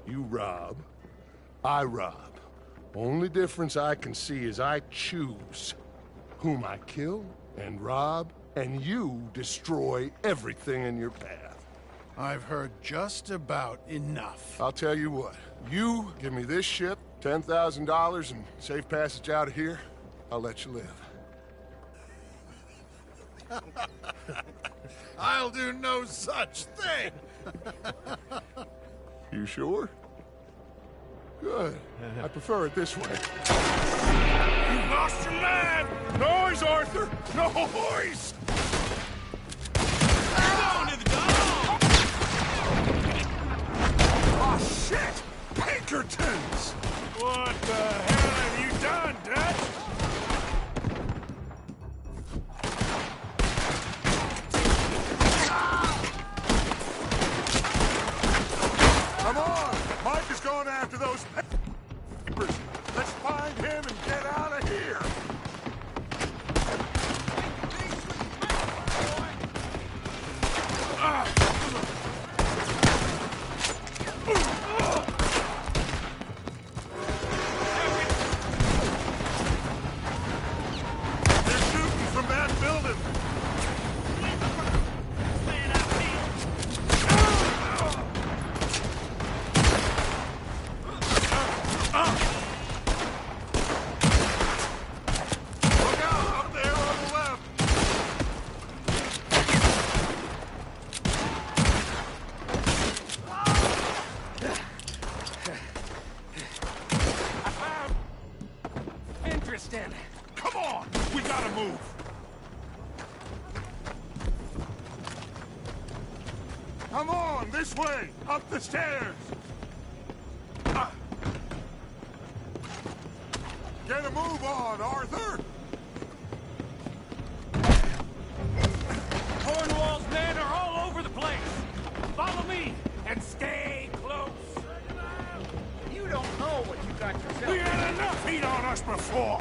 You rob. I rob. Only difference I can see is I choose whom I kill and rob, and you destroy everything in your path. I've heard just about enough. I'll tell you what. You give me this ship, $10,000, and safe passage out of here, I'll let you live. I'll do no such thing. You sure? Good. I prefer it this way. You lost your mind! Noise, Arthur! Noise! Going to the dog! Oh, shit! Pinkertons! What the hell have you done, Dutch? Come on! Mike is going after those papers. Let's find him and get out of here. They're shooting from that building. Look out, up there on the left. Interesting. Come on, we gotta move. Come on, this way, up the stairs. Get a move on, Arthur. Cornwall's men are all over the place. Follow me and stay close. You don't know what you got yourself. We had enough heat on us before.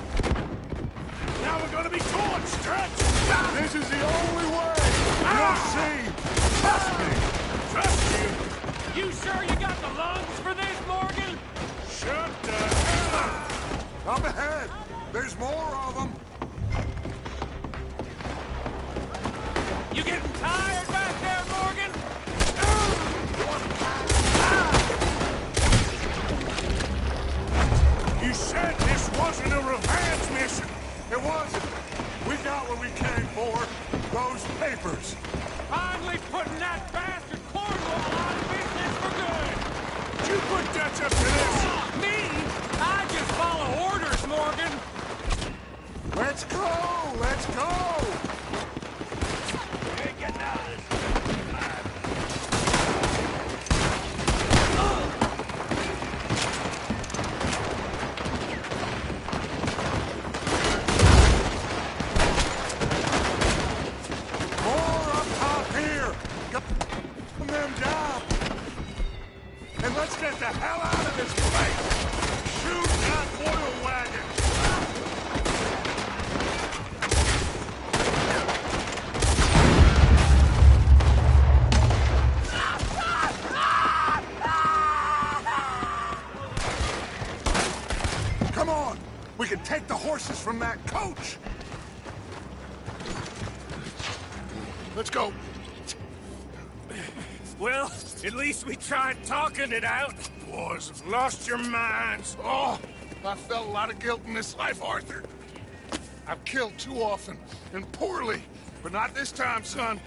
Now we're gonna be torched, Stretch. This is the only way. You'll see. Trust me. Trust you. You sure you got the lungs for this, Morgan? Shut the hell up. Up ahead. There's more of them. You getting tired back there, Morgan? You said this wasn't a revenge mission. It wasn't. We got what we came for. Those papers. Finally putting that bastard Cornwall out of business for good. You put Dutch up to this. Me? I just follow orders, Morgan. Let's go. Let's go. Ain't getting out of this. More up top here. Gun them down. And let's get the hell out of this place. Shoot that oil wagon. Come on. We can take the horses from that coach. Let's go. Well, at least we tried talking it out. Boys have lost your minds. Oh, I felt a lot of guilt in this life, Arthur. I've killed too often and poorly, but not this time, son.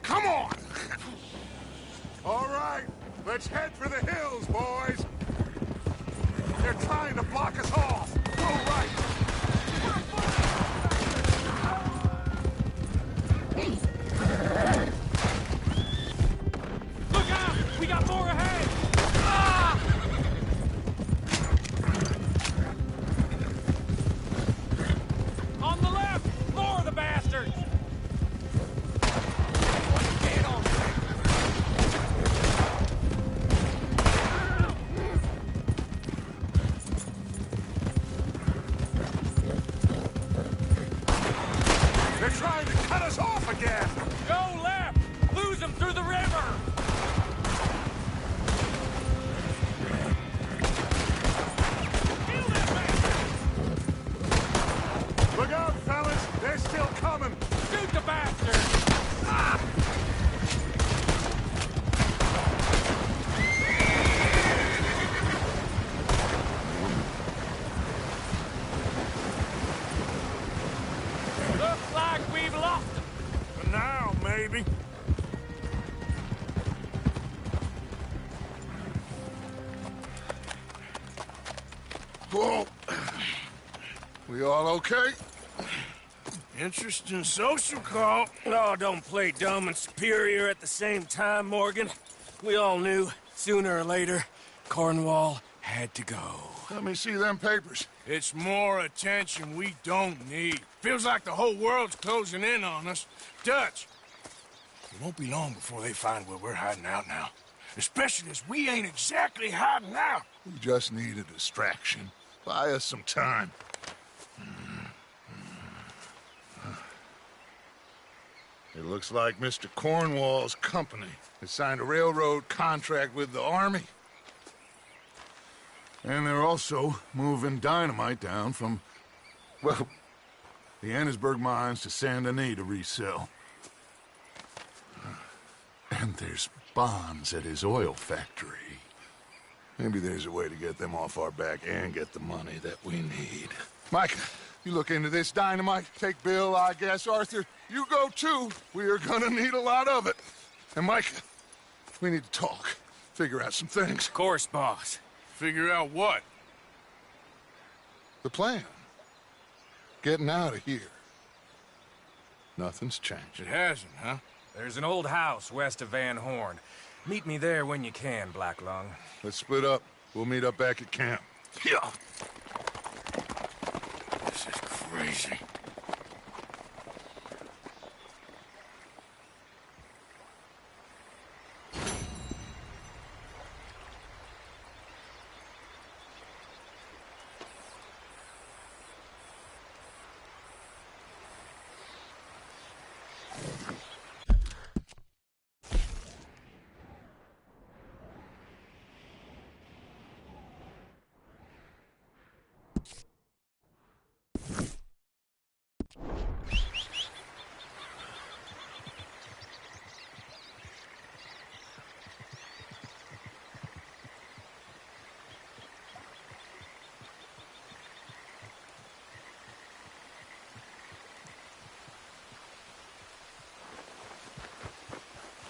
Come on. All right, let's head for the hills, boys. They're trying to block us off. Go right. Look out! We got more ahead! Ah! On the left! More of the bastards! Get on! They're trying to cut us off again. Go left! Lose them through the river! Look out, fellas. They're still coming. Shoot the bastards! Ah! Looks like we've lost them. For now, maybe. Whoa. We all okay? Interesting social call. Oh, don't play dumb and superior at the same time, Morgan. We all knew, sooner or later, Cornwall had to go. Let me see them papers. It's more attention we don't need. Feels like the whole world's closing in on us. Dutch, it won't be long before they find where we're hiding out now. Especially as we ain't exactly hiding out. We just need a distraction. Buy us some time. It looks like Mr. Cornwall's company has signed a railroad contract with the Army. And they're also moving dynamite down from, well, the Annesburg mines to Saint Denis to resell. And there's bombs at his oil factory. Maybe there's a way to get them off our back and get the money that we need. Micah, you look into this dynamite. Take Bill, I guess. Arthur, you go too. We are gonna need a lot of it. And Micah, we need to talk. Figure out some things. Of course, boss. Figure out what? The plan. Getting out of here. Nothing's changed. It hasn't, huh? There's an old house west of Van Horn. Meet me there when you can, Black Lung. Let's split up. We'll meet up back at camp. Yeah. This is crazy.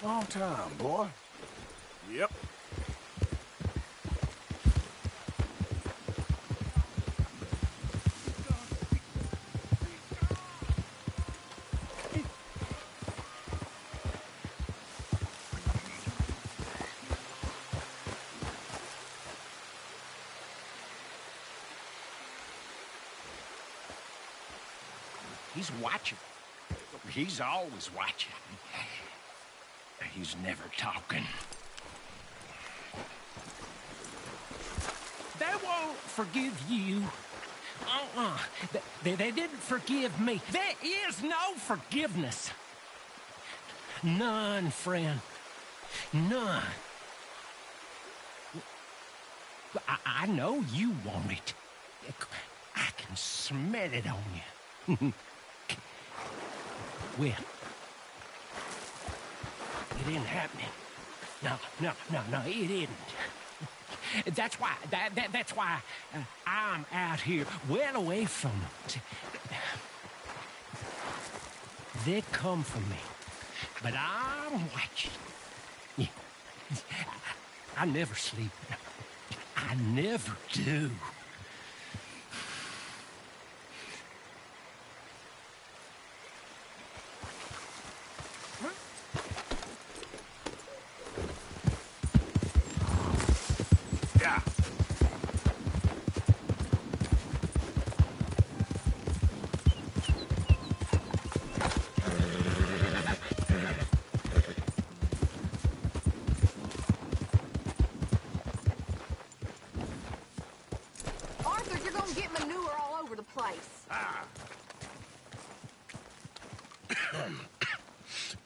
Long time, boy. Yep. He's watching. He's always watching. He's never talking. They won't forgive you. They didn't forgive me. There is no forgiveness. None, friend. None. I know you want it. I can smell it on you. Well, it isn't happening. No, it isn't. That's why, that's why I'm out here, well away from them. They come for me, but I'm watching. I never sleep. I never do.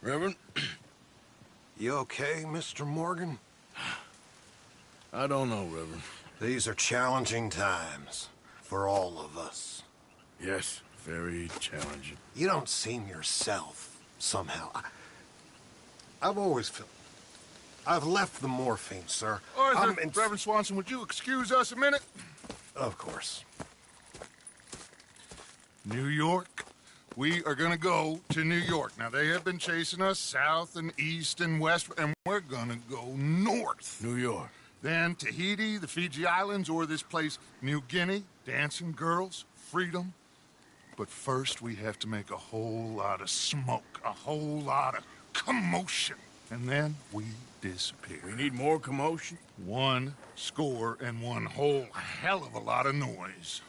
Reverend? You okay, Mr. Morgan? I don't know, Reverend. These are challenging times for all of us. Yes, very challenging. You don't seem yourself, somehow. I've always felt... I've left the morphine, sir. Arthur, Reverend Swanson, would you excuse us a minute? Of course. New York? We are gonna go to New York. Now, they have been chasing us south and east and west, and we're gonna go north. New York. Then Tahiti, the Fiji Islands, or this place, New Guinea, dancing girls, freedom. But first, we have to make a whole lot of smoke, a whole lot of commotion. And then we disappear. We need more commotion? 1 score and 1 whole hell of a lot of noise.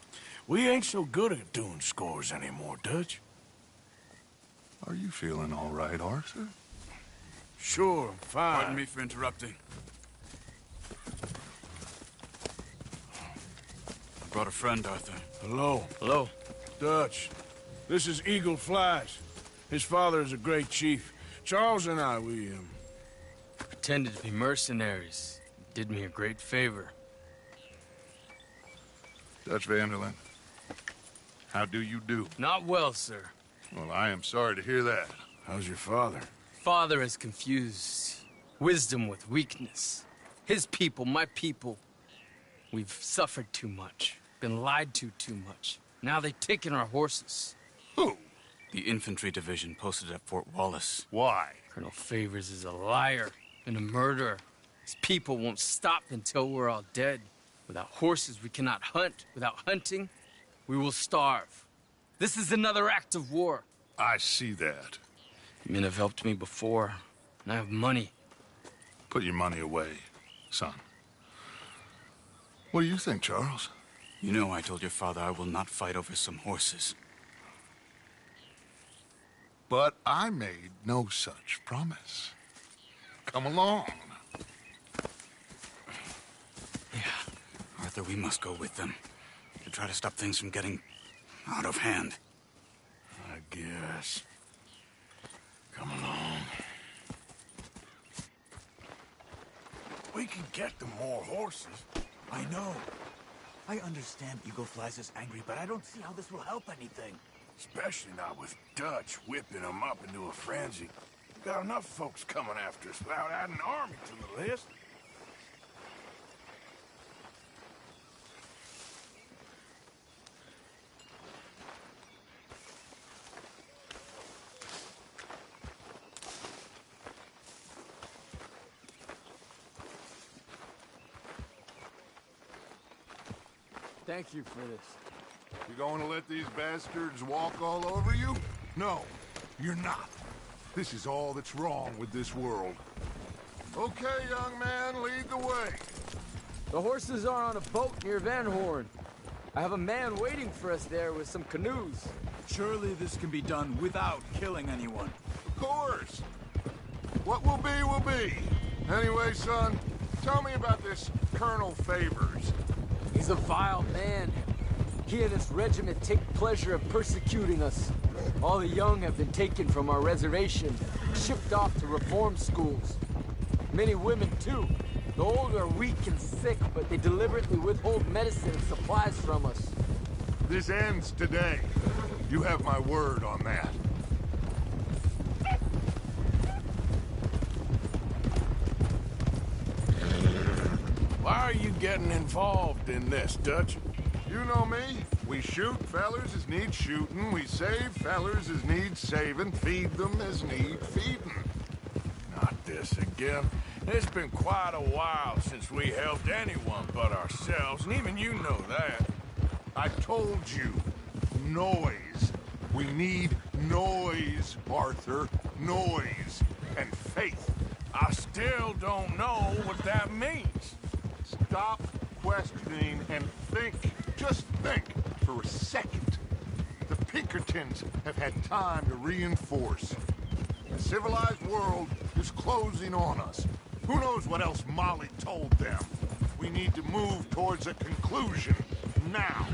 We ain't so good at doing scores anymore, Dutch. Are you feeling all right, Arthur? Sure, I'm fine. Pardon me for interrupting. Brought a friend, Arthur. Hello. Hello. Dutch. This is Eagle Flies. His father is a great chief. Charles and I, we pretended to be mercenaries. Did me a great favor. Dutch van der Linde, how do you do? Not well, sir. Well, I am sorry to hear that. How's your father? Father has confused wisdom with weakness. His people, my people, we've suffered too much. Been lied to too much. Now they've taken our horses. Who? The infantry division posted at Fort Wallace. Why? Colonel Favors is a liar and a murderer. His people won't stop until we're all dead. Without horses, we cannot hunt. Without hunting, we will starve. This is another act of war. I see that. Men have helped me before, and I have money. Put your money away, son. What do you think, Charles? You know I told your father I will not fight over some horses. But I made no such promise. Come along. Arthur, we must go with them to try to stop things from getting out of hand. I guess. Come along. We can get them more horses. I know. I understand Eagle Flies is angry, but I don't see how this will help anything. Especially not with Dutch whipping them up into a frenzy. Got enough folks coming after us without adding an army to the list. Thank you for this. You going to let these bastards walk all over you? No, you're not. This is all that's wrong with this world. Okay, young man, lead the way. The horses are on a boat near Van Horn. I have a man waiting for us there with some canoes. Surely this can be done without killing anyone. Of course. What will be, will be. Anyway, son, tell me about this Colonel Favors. He's a vile man. He and his regiment take pleasure in persecuting us. All the young have been taken from our reservation, shipped off to reform schools. Many women, too. The old are weak and sick, but they deliberately withhold medicine and supplies from us. This ends today. You have my word on that. Why are you getting involved in this, Dutch? You know me. We shoot fellers as need shooting. We save fellers as need saving. Feed them as need feeding. Not this again. It's been quite a while since we helped anyone but ourselves, and even you know that. I told you. Noise. We need noise, Arthur. Noise. And faith. I still don't know what that means. Stop questioning and think. Just think for a second. The Pinkertons have had time to reinforce. The civilized world is closing on us. Who knows what else Molly told them? We need to move towards a conclusion now.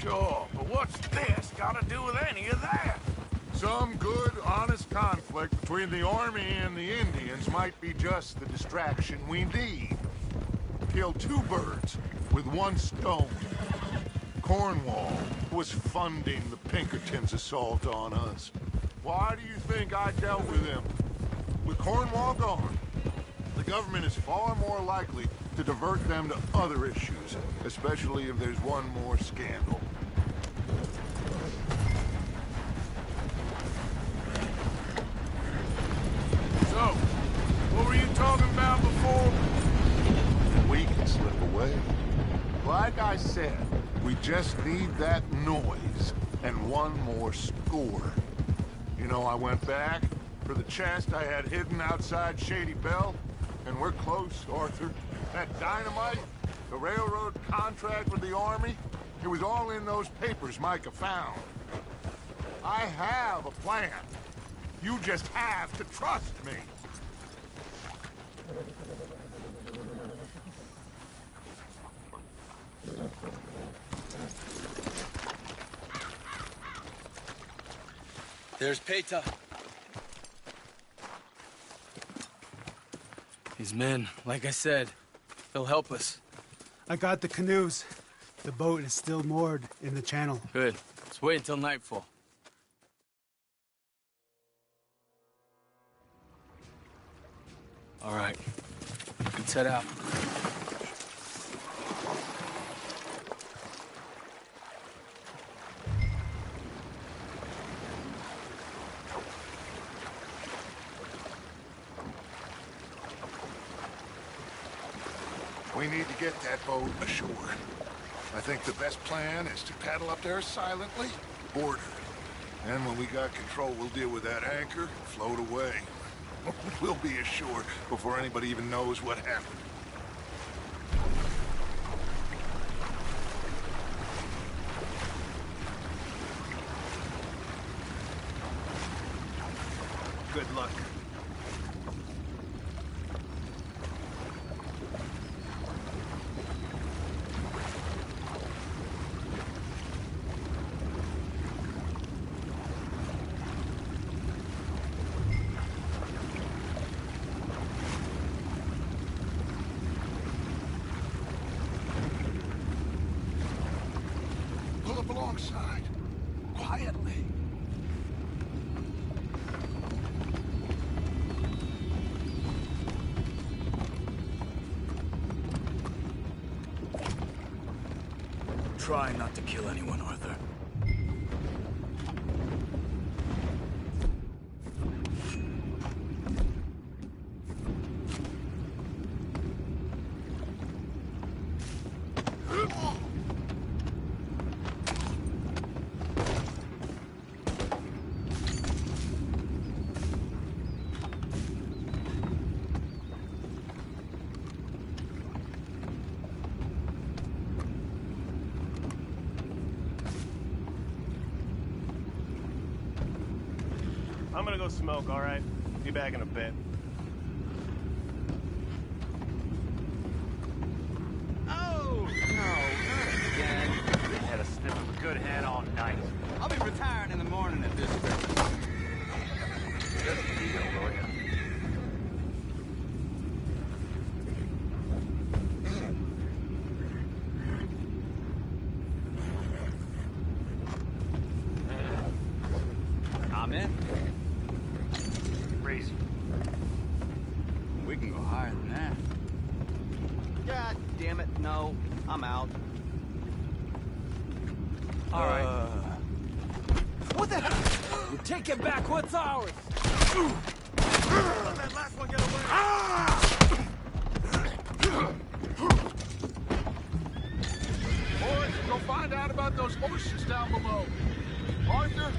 Sure, but what's this got to do with any of that? Some good, honest conflict between the army and the Indians might be just the distraction we need. Kill two birds with one stone. Cornwall was funding the Pinkertons' assault on us. Why do you think I dealt with him? With Cornwall gone, the government is far more likely to divert them to other issues, especially if there's one more scandal. So, what were you talking about before? We can slip away. Like I said, we just need that noise and one more score. You know, I went back for the chest I had hidden outside Shady Belle, and we're close, Arthur. That dynamite, the railroad contract with the army, it was all in those papers Micah found. I have a plan. You just have to trust me. There's Peta. These men, like I said, they'll help us. I got the canoes. The boat is still moored in the channel. Good. Let's wait until nightfall. All right. Let's head out. We need to get that boat ashore. I think the best plan is to paddle up there silently, board her. And when we got control, we'll deal with that anchor and float away. We'll be ashore before anybody even knows what happened. Good luck. Pull up alongside, quietly. Try not to kill anyone, Arthur. I'm gonna go smoke, all right? Be back in a bit. Oh, no, not again. I had a sniff of a good head all night. I'll be retiring in the morning at this rate. Just a deal, lawyer. I'm in. Crazy. We can go higher than that. God damn it, no. I'm out. All right. What the hell? You take it back. What's ours? Let that last one get away. Boys, go find out about those horses down below. Arthur,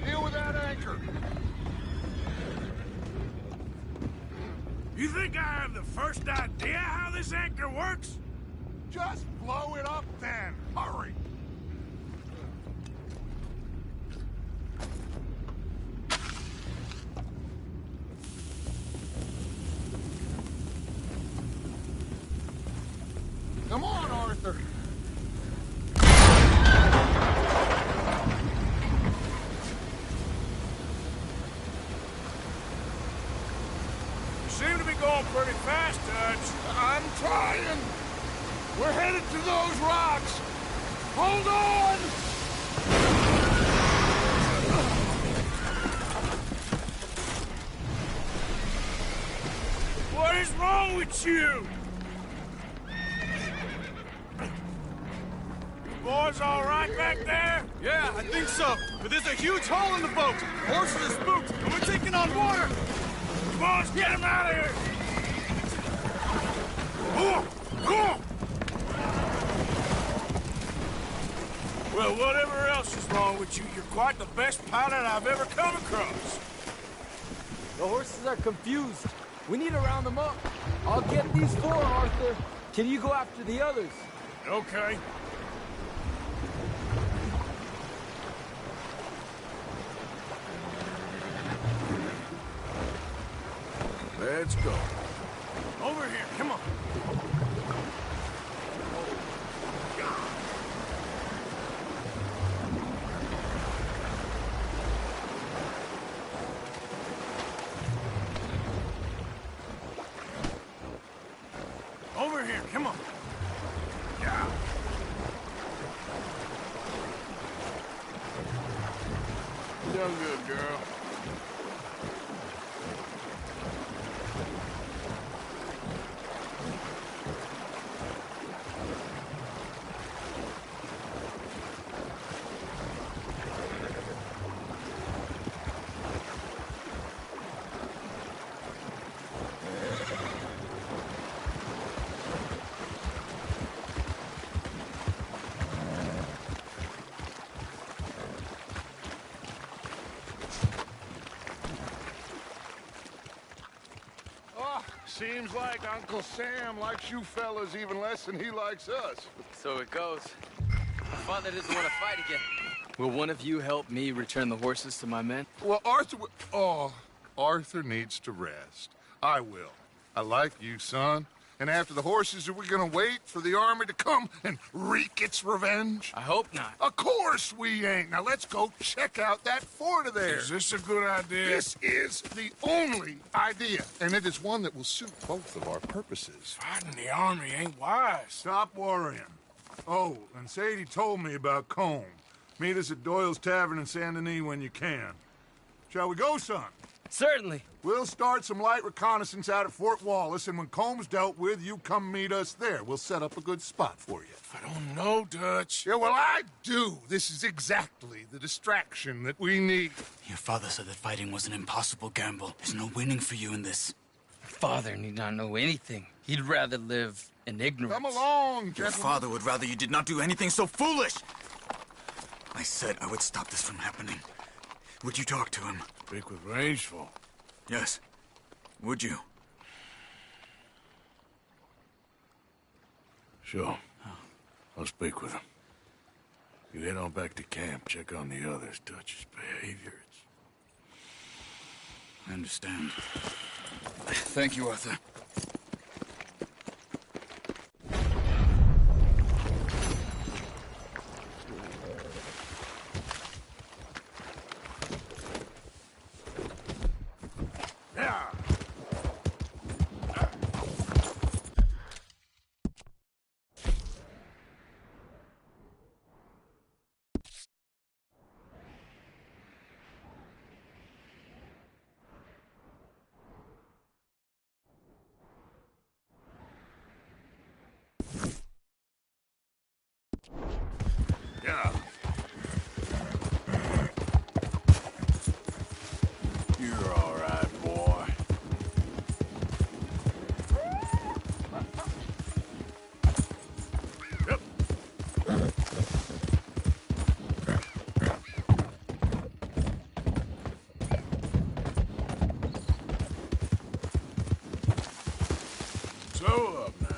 deal with that anchor. You think I have the first idea how this anchor works? Just blow it up then. Hurry. Come on, Arthur. You seem to be going pretty fast, Dutch. I'm trying. We're headed to those rocks. Hold on! What is wrong with you? You boys all right back there? Yeah, I think so. But there's a huge hole in the boat. Horses are spooked, and we're taking on water. Come on, let's get him out of here! Come on! Well, whatever else is wrong with you, you're quite the best pilot I've ever come across. The horses are confused. We need to round them up. I'll get these 4, Arthur. Can you go after the others? Okay. Let's go. Over here, come on. Over here, come on. Yeah. Done good, girl. Seems like Uncle Sam likes you fellas even less than he likes us. So it goes. My father doesn't want to fight again. Will one of you help me return the horses to my men? Well, Arthur... Arthur needs to rest. I will. I like you, son. And after the horses, are we gonna wait for the army to come and wreak its revenge? I hope not. Of course we ain't. Now let's go check out that fort of theirs. Is this a good idea? This is the only idea, and it is one that will suit both of our purposes. Fighting the army ain't wise. Stop worrying. Oh, and Sadie told me about Combe. Meet us at Doyle's Tavern in Saint Denis when you can. Shall we go, son? Certainly. We'll start some light reconnaissance out at Fort Wallace, and when Combs dealt with, you come meet us there. We'll set up a good spot for you. I don't know, Dutch. Yeah, well, I do. This is exactly the distraction that we need. Your father said that fighting was an impossible gamble. There's no winning for you in this. Father need not know anything. He'd rather live in ignorance. Come along, Your gentlemen. father would rather you did not do anything so foolish. I said I would stop this from happening. Would you talk to him? Speak with Rangeful. Yes. Would you? Sure. I'll speak with him. You head on back to camp, check on the others, Dutch's behavior. I understand. Thank you, Arthur. Yeah. You're all right, boy. Yep. So up now.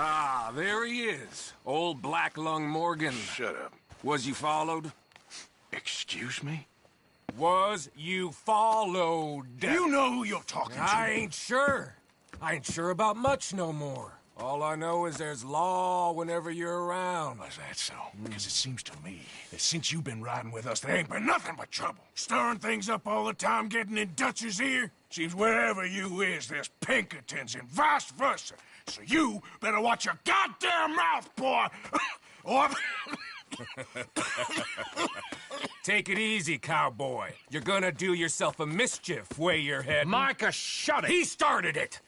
Ah, there he is. Old Black Lung Morgan. Shut up. Was you followed? Excuse me? Was you followed? You know who you're talking to. I ain't sure. I ain't sure about much no more. All I know is there's law whenever you're around. Is that so? Because it seems to me that since you've been riding with us, there ain't been nothing but trouble. Stirring things up all the time, getting in Dutch's ear. Seems wherever you is, there's Pinkertons and vice versa. So you better watch your goddamn mouth, boy! Or... Take it easy, cowboy. You're gonna do yourself a mischief way you're heading. Micah, shut it! He started it!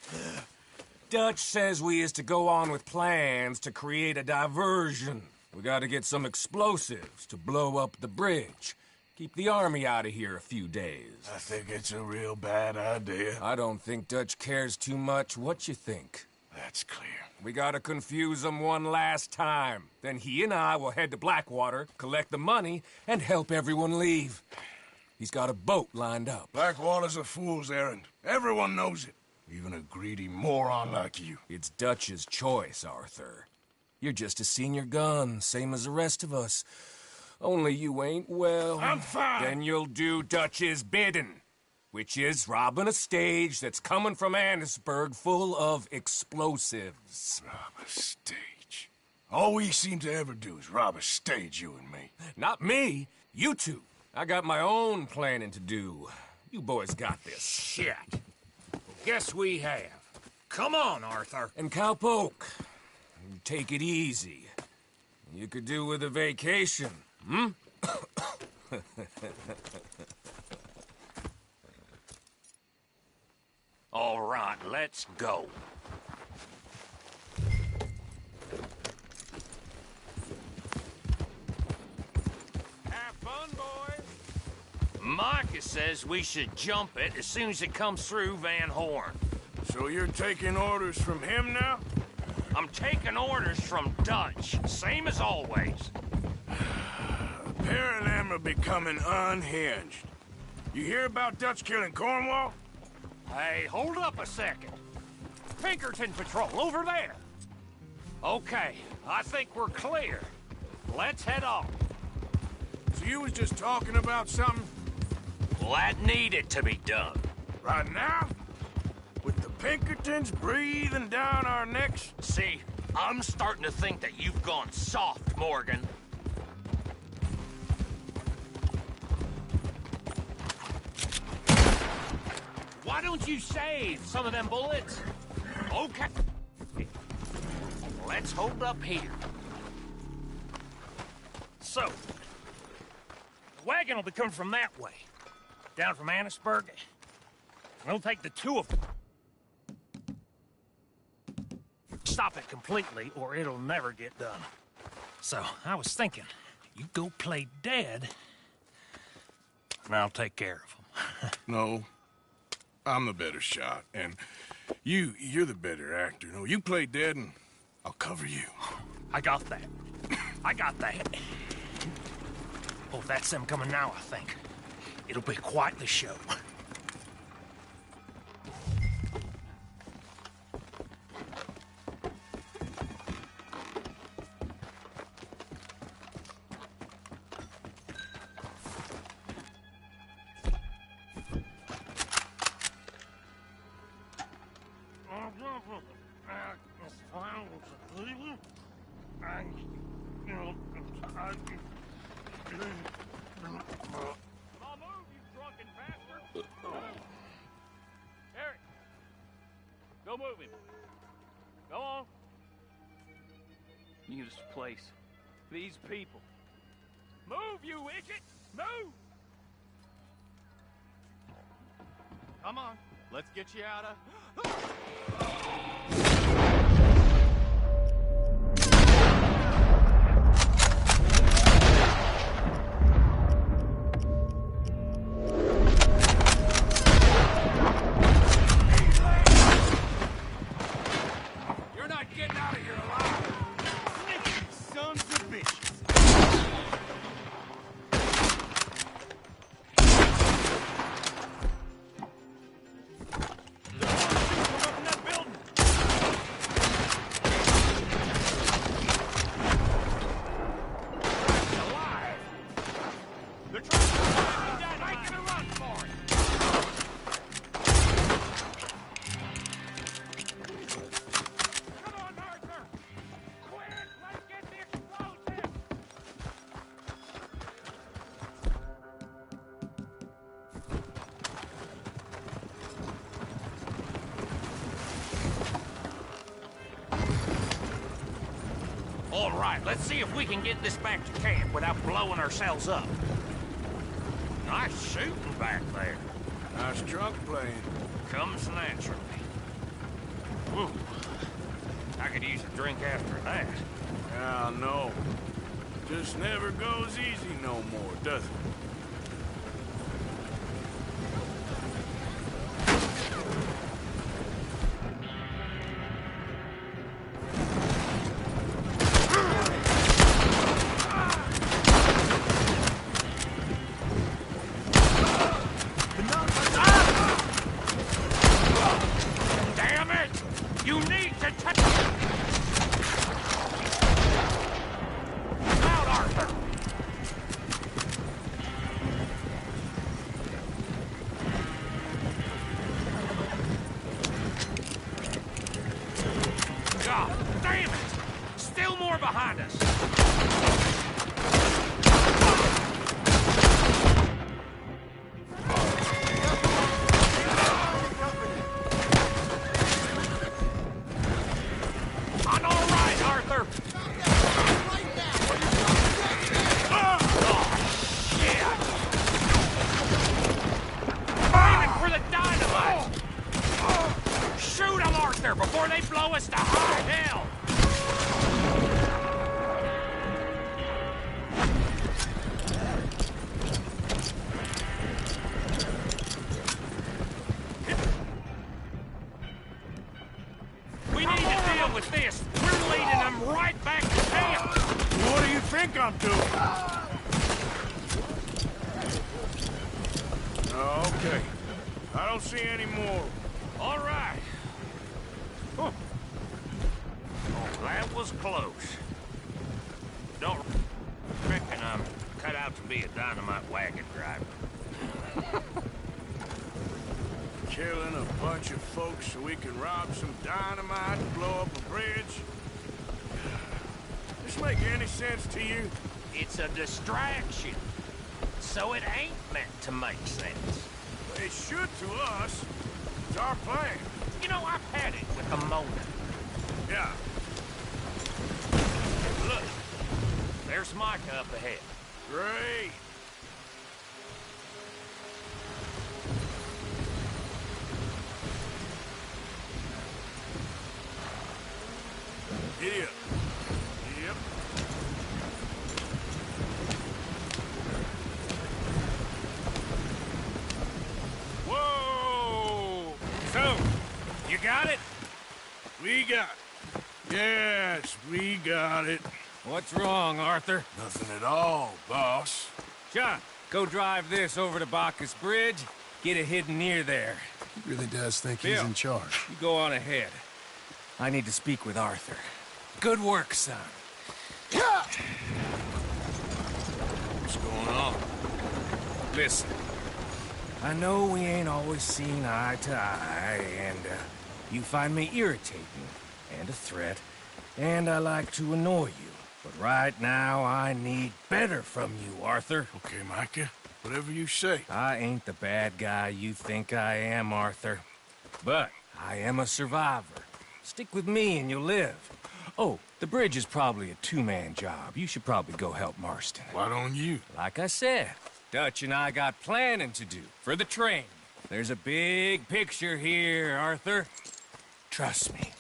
Dutch says we is to go on with plans to create a diversion. We gotta get some explosives to blow up the bridge. Keep the army out of here a few days. I think it's a real bad idea. I don't think Dutch cares too much. What you think? That's clear. We gotta confuse him one last time. Then he and I will head to Blackwater, collect the money, and help everyone leave. He's got a boat lined up. Blackwater's a fool's errand. Everyone knows it. Even a greedy moron like you. It's Dutch's choice, Arthur. You're just a senior gun, same as the rest of us. Only you ain't well. I'm fine. Then you'll do Dutch's bidding. which is robbing a stage that's coming from Annesburg full of explosives. Rob a stage? All we seem to ever do is rob a stage, you and me. Not me, you two. I got my own planning to do. You boys got this. Shit. Well, guess we have. Come on, Arthur. And Cowpoke, take it easy. You could do with a vacation, hmm? All right, let's go. Have fun, boys. Micah says we should jump it as soon as it comes through Van Horn. So you're taking orders from him now? I'm taking orders from Dutch, same as always. A pair of them are becoming unhinged. You hear about Dutch killing Cornwall? Hey, hold up a second. Pinkerton Patrol, over there. Okay, I think we're clear. Let's head off. So you was just talking about something? Well, that needed to be done. Right now? With the Pinkertons breathing down our necks? See, I'm starting to think that you've gone soft, Morgan. Why don't you save some of them bullets? Okay. Let's hold up here. So, the wagon will be coming from that way. Down from Annesburg. We'll take the two of them. Stop it completely, or it'll never get done. So, I was thinking, you go play dead, and I'll take care of them. No. I'm the better shot, and you're the better actor. No, you play dead, and I'll cover you. I got that. I got that. Oh, that's them coming now, I think. It'll be quite the show. Go move him. Go on. You this place. These people. Move, you idiot! Move! Come on. Let's get you out of... All right, let's see if we can get this back to camp without blowing ourselves up. Nice shooting back there. Nice drunk playing. Comes naturally. Ooh. I could use a drink after that. Yeah, no. Just never goes easy no more, does it? God damn it! Still more behind us! I'm all right, Arthur! For the dynamite! Shoot them, Arthur, before they blow us to high hell! We need to deal with this. We're leading them right back to camp. What do you think I'm doing? Okay. I don't see any more. All right. Oh, that was close. Don't reckon I'm cut out to be a dynamite wagon driver. Killing a bunch of folks so we can rob some dynamite and blow up a bridge? This make any sense to you? It's a distraction. So it ain't meant to make sense. It should to us. It's our plan. You know, I've had it with the Mona. Yeah. Look, there's Micah up ahead. Great. Here. Yep. Whoa! So, you got it? We got it. Yes, we got it. What's wrong, Arthur? Nothing at all, boss. John, go drive this over to Bacchus Bridge. Get it hidden near there. He really does think Bill, he's in charge. You go on ahead. I need to speak with Arthur. Good work, son. What's going on? Listen, I know we ain't always seen eye to eye, and you find me irritating and a threat, and I like to annoy you. But right now, I need better from you, Arthur. Okay, Micah. Whatever you say. I ain't the bad guy you think I am, Arthur. But I am a survivor. Stick with me and you'll live. Oh, the bridge is probably a two-man job. You should probably go help Marston. Why don't you? Like I said, Dutch and I got planning to do for the train. There's a big picture here, Arthur. Trust me.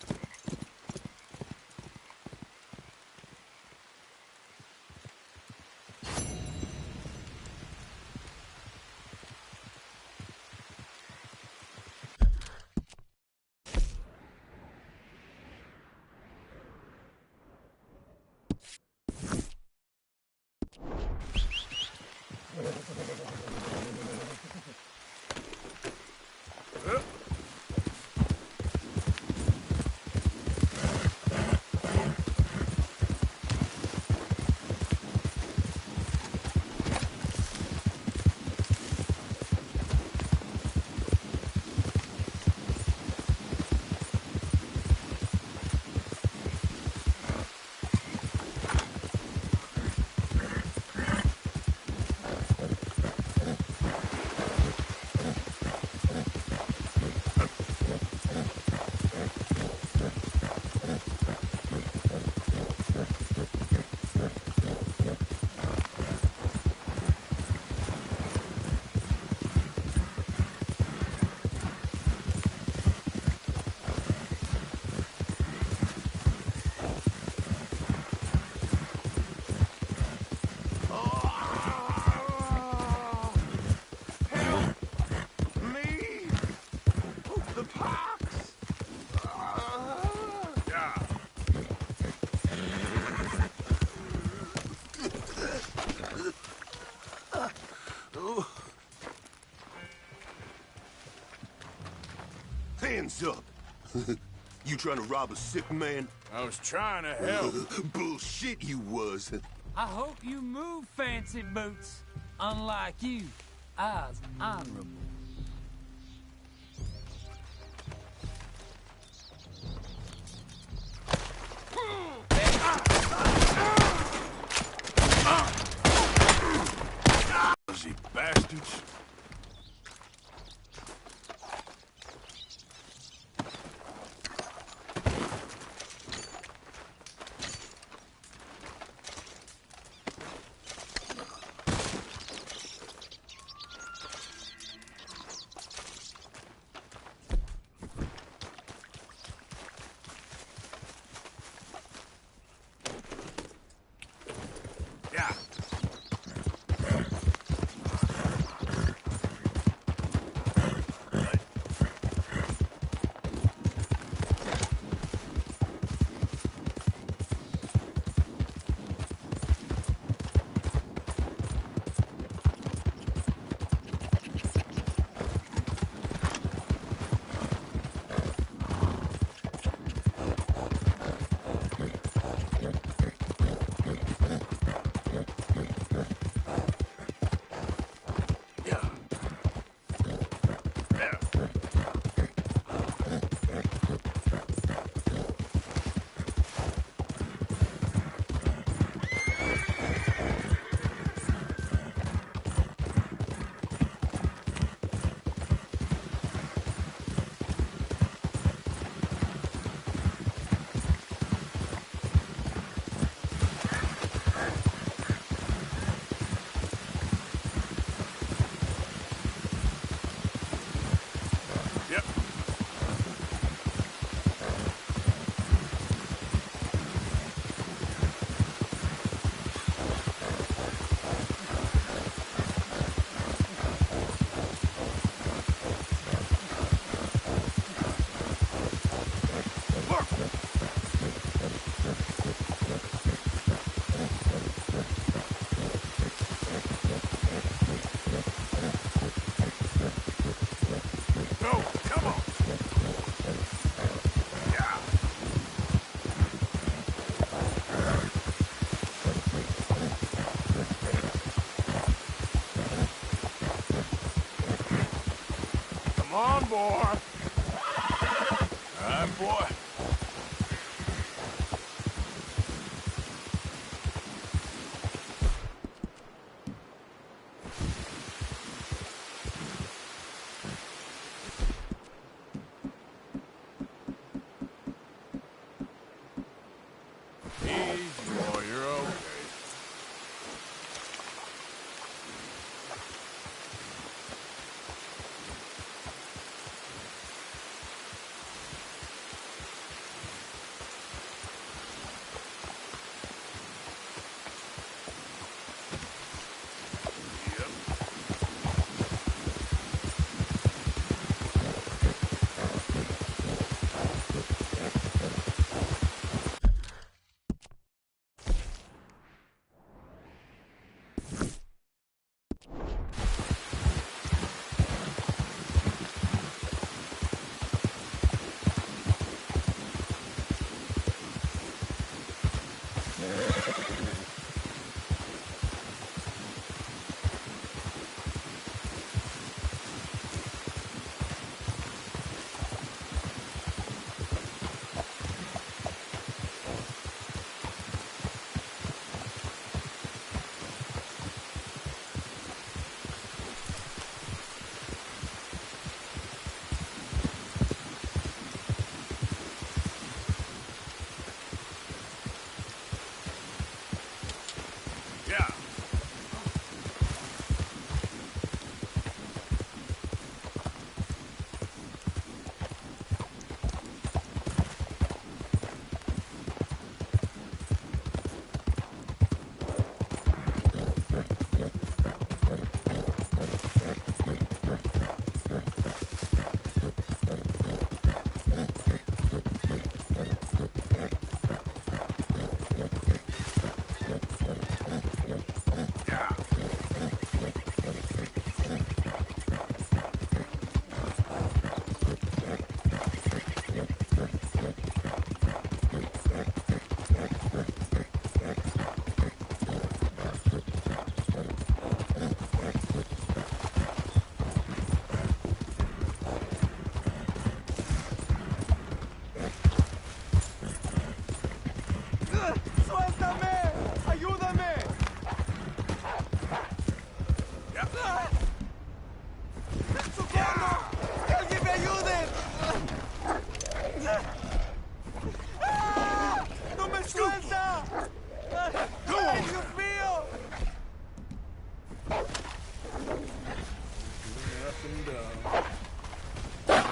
Hands up! You trying to rob a sick man? I was trying to help. Bullshit you was. I hope you move, fancy boots. Unlike you, I's honorable. boy. Time, boy. Easy, boy. You're okay.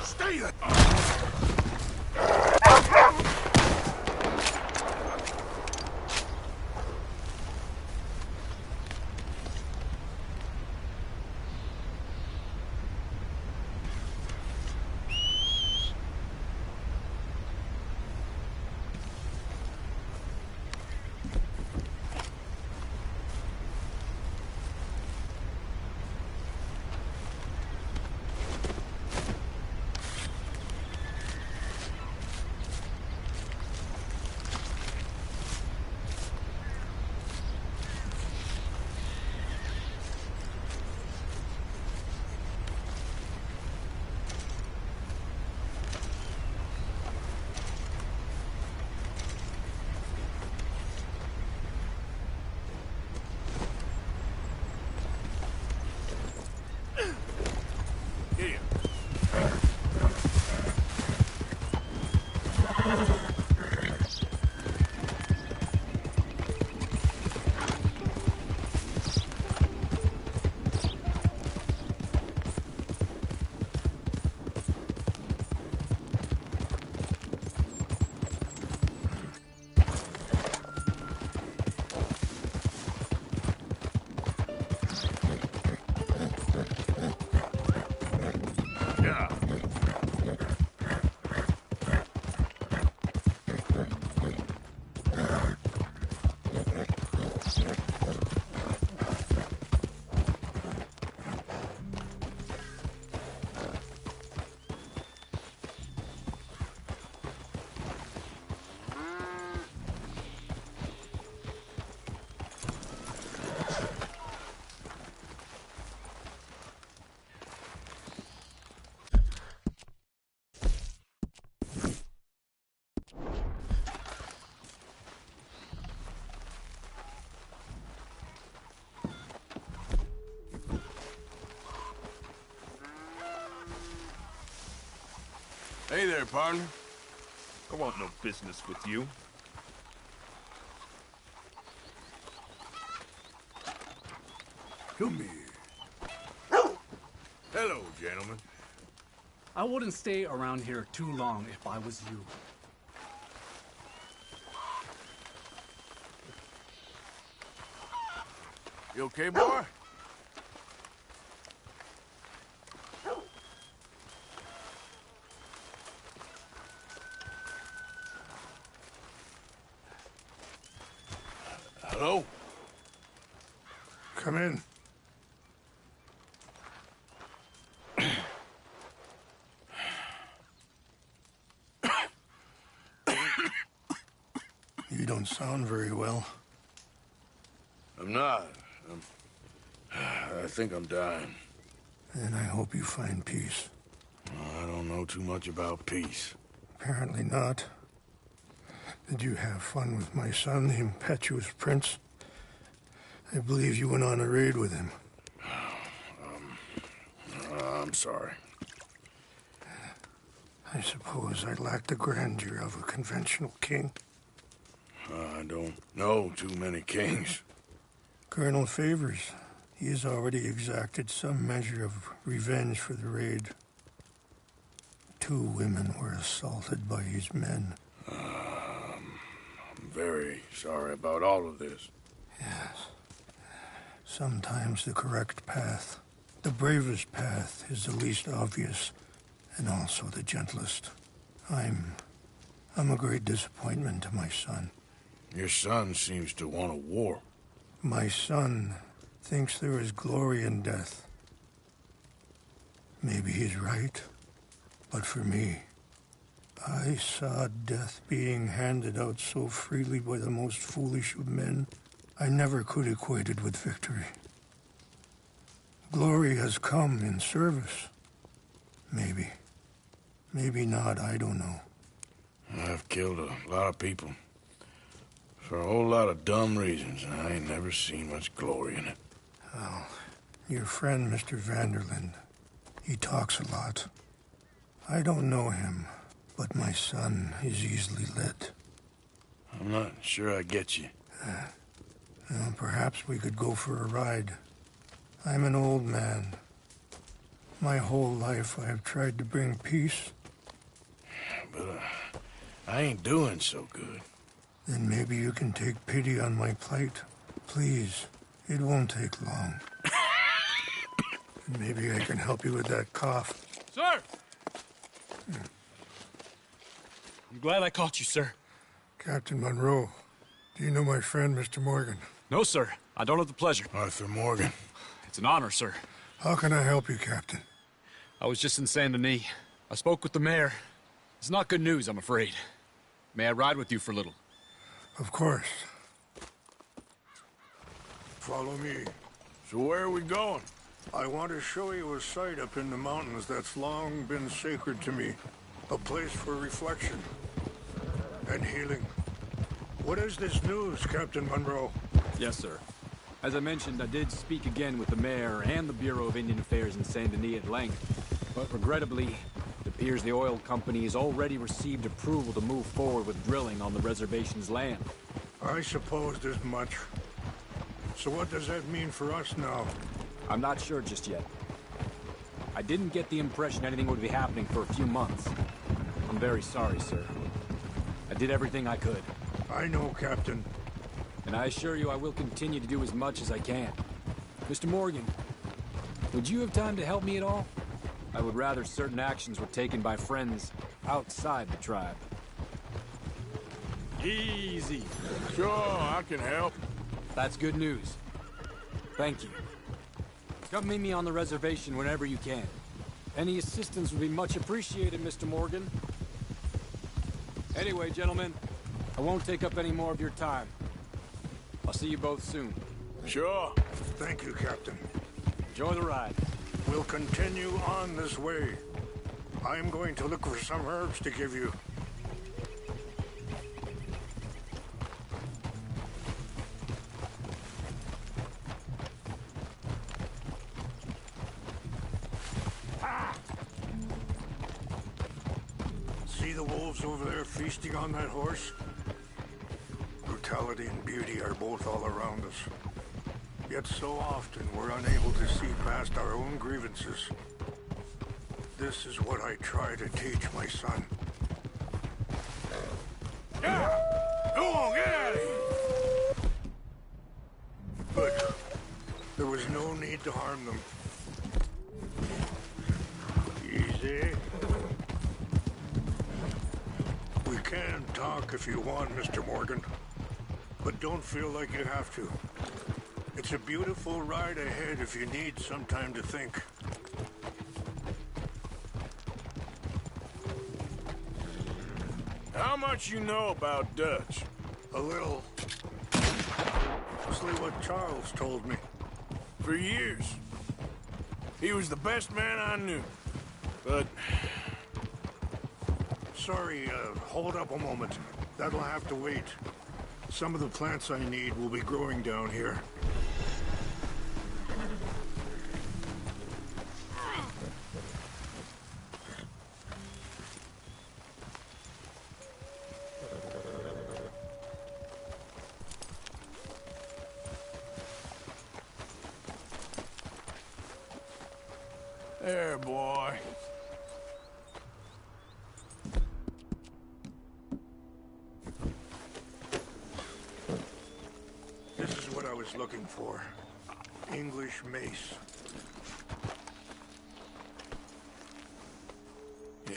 Stay there! there, partner. I want no business with you. Come here. Hello, gentlemen. I wouldn't stay around here too long if I was you. You okay, boy? Hello? Come in. You don't sound very well. I'm not. I think I'm dying. And I hope you find peace. I don't know too much about peace. Apparently not. Did you have fun with my son, the impetuous prince? I believe you went on a raid with him. I'm sorry. I suppose I lack the grandeur of a conventional king. I don't know too many kings. Colonel Favors, he has already exacted some measure of revenge for the raid. 2 women were assaulted by his men. I'm very sorry about all of this. Yes. Sometimes the correct path, the bravest path, is the least obvious and also the gentlest. I'm a great disappointment to my son. Your son seems to want a war. My son thinks there is glory in death. Maybe he's right, but for me, I saw death being handed out so freely by the most foolish of men, I never could equate it with victory. Glory has come in service. Maybe. Maybe not, I don't know. I've killed a lot of people. For a whole lot of dumb reasons, and I ain't never seen much glory in it. Well, your friend, Mr. Vanderlyn, he talks a lot. I don't know him, but my son is easily led. I'm not sure I get you. Well, perhaps we could go for a ride. I'm an old man. My whole life I have tried to bring peace. But I ain't doing so good. Then maybe you can take pity on my plight. Please, it won't take long. And maybe I can help you with that cough. Sir! I'm glad I caught you, sir. Captain Monroe, do you know my friend, Mr. Morgan? No, sir. I don't have the pleasure. Arthur Morgan. It's an honor, sir. How can I help you, Captain? I was just in Saint Denis. I spoke with the mayor. It's not good news, I'm afraid. May I ride with you for a little? Of course. Follow me. So where are we going? I want to show you a site up in the mountains that's long been sacred to me. A place for reflection and healing. What is this news, Captain Monroe? Yes, sir. As I mentioned, I did speak again with the mayor and the Bureau of Indian Affairs in Saint Denis at length. But regrettably, it appears the oil company has already received approval to move forward with drilling on the reservation's land. I supposed as much. So what does that mean for us now? I'm not sure just yet. I didn't get the impression anything would be happening for a few months. I'm very sorry, sir. I did everything I could. I know, Captain. And I assure you I will continue to do as much as I can. Mr. Morgan, would you have time to help me at all? I would rather certain actions were taken by friends outside the tribe. Easy. Sure, I can help. That's good news. Thank you. Come meet me on the reservation whenever you can. Any assistance would be much appreciated, Mr. Morgan. Anyway, gentlemen, I won't take up any more of your time. I'll see you both soon. Sure. Thank you, Captain. Enjoy the ride. We'll continue on this way. I'm going to look for some herbs to give you. wolves over there feasting on that horse? Brutality and beauty are both all around us. Yet so often we're unable to see past our own grievances. This is what I try to teach my son. Yeah! Go on, get out of here! But there was no need to harm them. Easy. We can talk if you want, Mr. Morgan. But don't feel like you have to. It's a beautiful ride ahead if you need some time to think. How much you know about Dutch? A little. Mostly what Charles told me. For years. He was the best man I knew. But... Sorry, hold up a moment. That'll have to wait. Some of the plants I need will be growing down here. There, boy. This is what I was looking for. English mace. Yeah,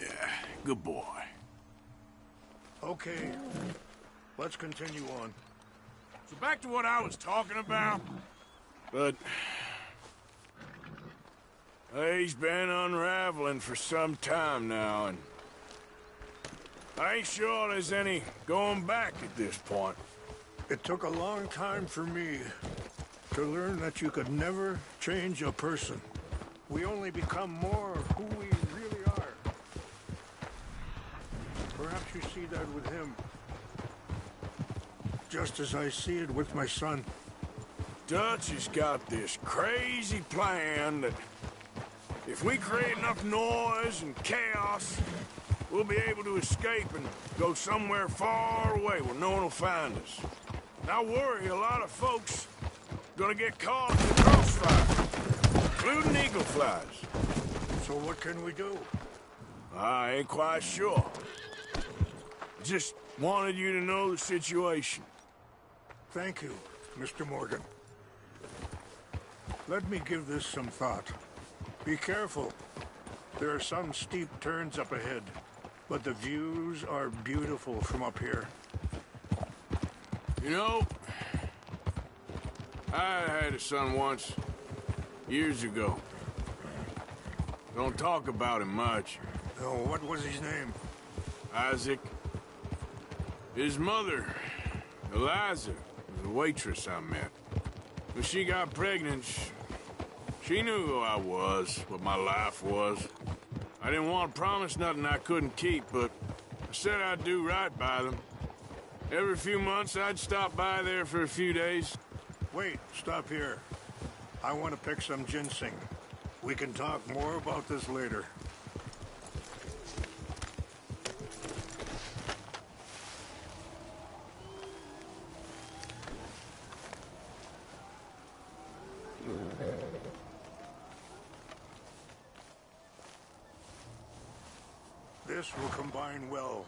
good boy. Okay, let's continue on. So back to what I was talking about. But... he's been unraveling for some time now, and... I ain't sure there's any going back at this point. It took a long time for me to learn that you could never change a person. We only become more who we really are. Perhaps you see that with him. Just as I see it with my son. Dutch has got this crazy plan that if we create enough noise and chaos, we'll be able to escape and go somewhere far away where no one will find us. And I worry a lot of folks are gonna get caught in the crossfire, including eagle flies. So what can we do? I ain't quite sure. Just wanted you to know the situation. Thank you, Mr. Morgan. Let me give this some thought. Be careful. There are some steep turns up ahead, but the views are beautiful from up here. You know, I had a son once, years ago. Don't talk about him much. Oh, what was his name? Isaac. His mother, Eliza, was a waitress I met. When she got pregnant, she knew who I was, what my life was. I didn't want to promise nothing I couldn't keep, but I said I'd do right by them. Every few months, I'd stop by there for a few days. Wait, stop here. I want to pick some ginseng. We can talk more about this later. This will combine well.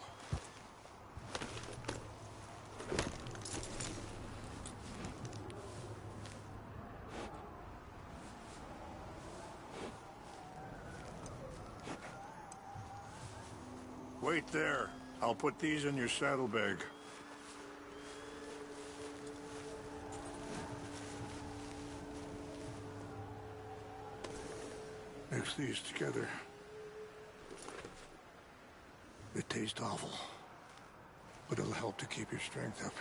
Wait there. I'll put these in your saddlebag. Mix these together. It tastes awful, but it'll help to keep your strength up.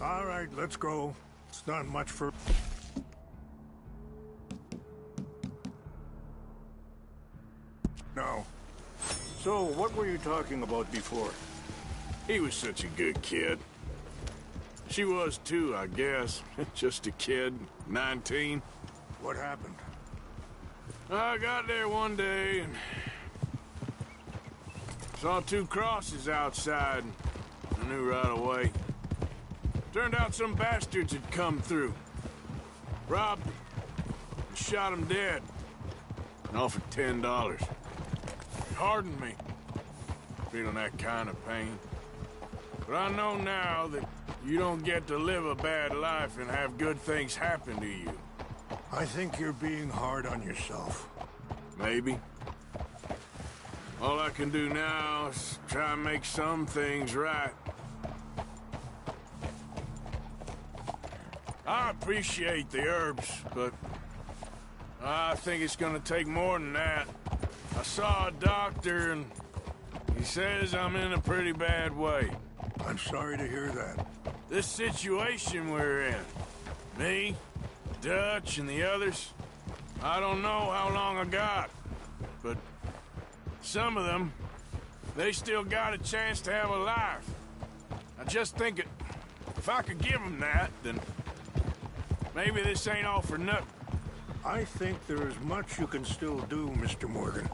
All right, let's go. It's not much for... No. So, what were you talking about before? He was such a good kid. She was too, I guess. Just a kid, 19. What happened? I got there one day and saw 2 crosses outside. And I knew right away. Turned out some bastards had come through. Robbed them. And shot them dead. And offered $10. It hardened me. Feeling that kind of pain. But I know now that you don't get to live a bad life and have good things happen to you. I think you're being hard on yourself. Maybe. All I can do now is try and make some things right. I appreciate the herbs, but I think it's gonna take more than that. I saw a doctor and he says I'm in a pretty bad way. I'm sorry to hear that. This situation we're in, me, Dutch, and the others, I don't know how long I got, but some of them, they still got a chance to have a life. I just think if I could give them that, then maybe this ain't all for nothing. I think there is much you can still do, Mr. Morgan.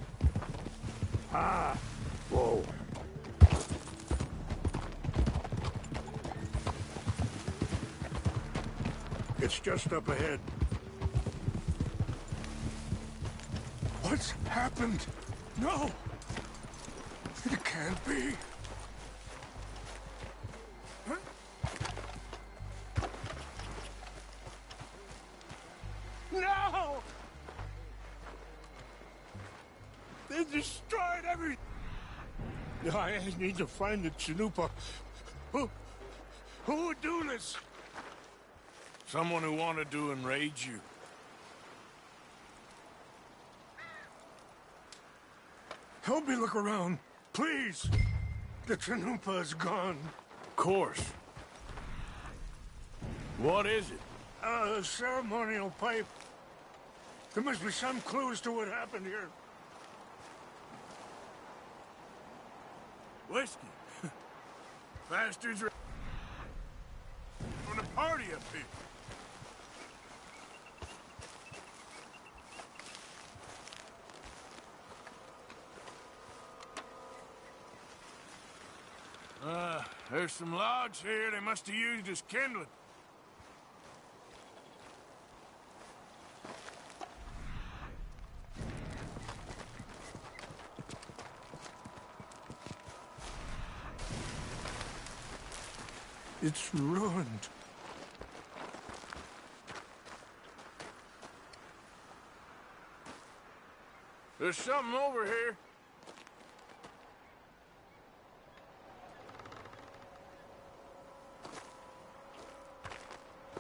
Ah, whoa. It's just up ahead. What's happened? No! It can't be. Huh? No! They destroyed everything! I need to find the Chanupa. Who would do this? Someone who wanted to enrage you. Help me look around, please. The Chanupa is gone. Of course. What is it? A ceremonial pipe. There must be some clues to what happened here. Whiskey. Bastards are having a party up here. There's some logs here they must have used as kindling. It's ruined. There's something over here.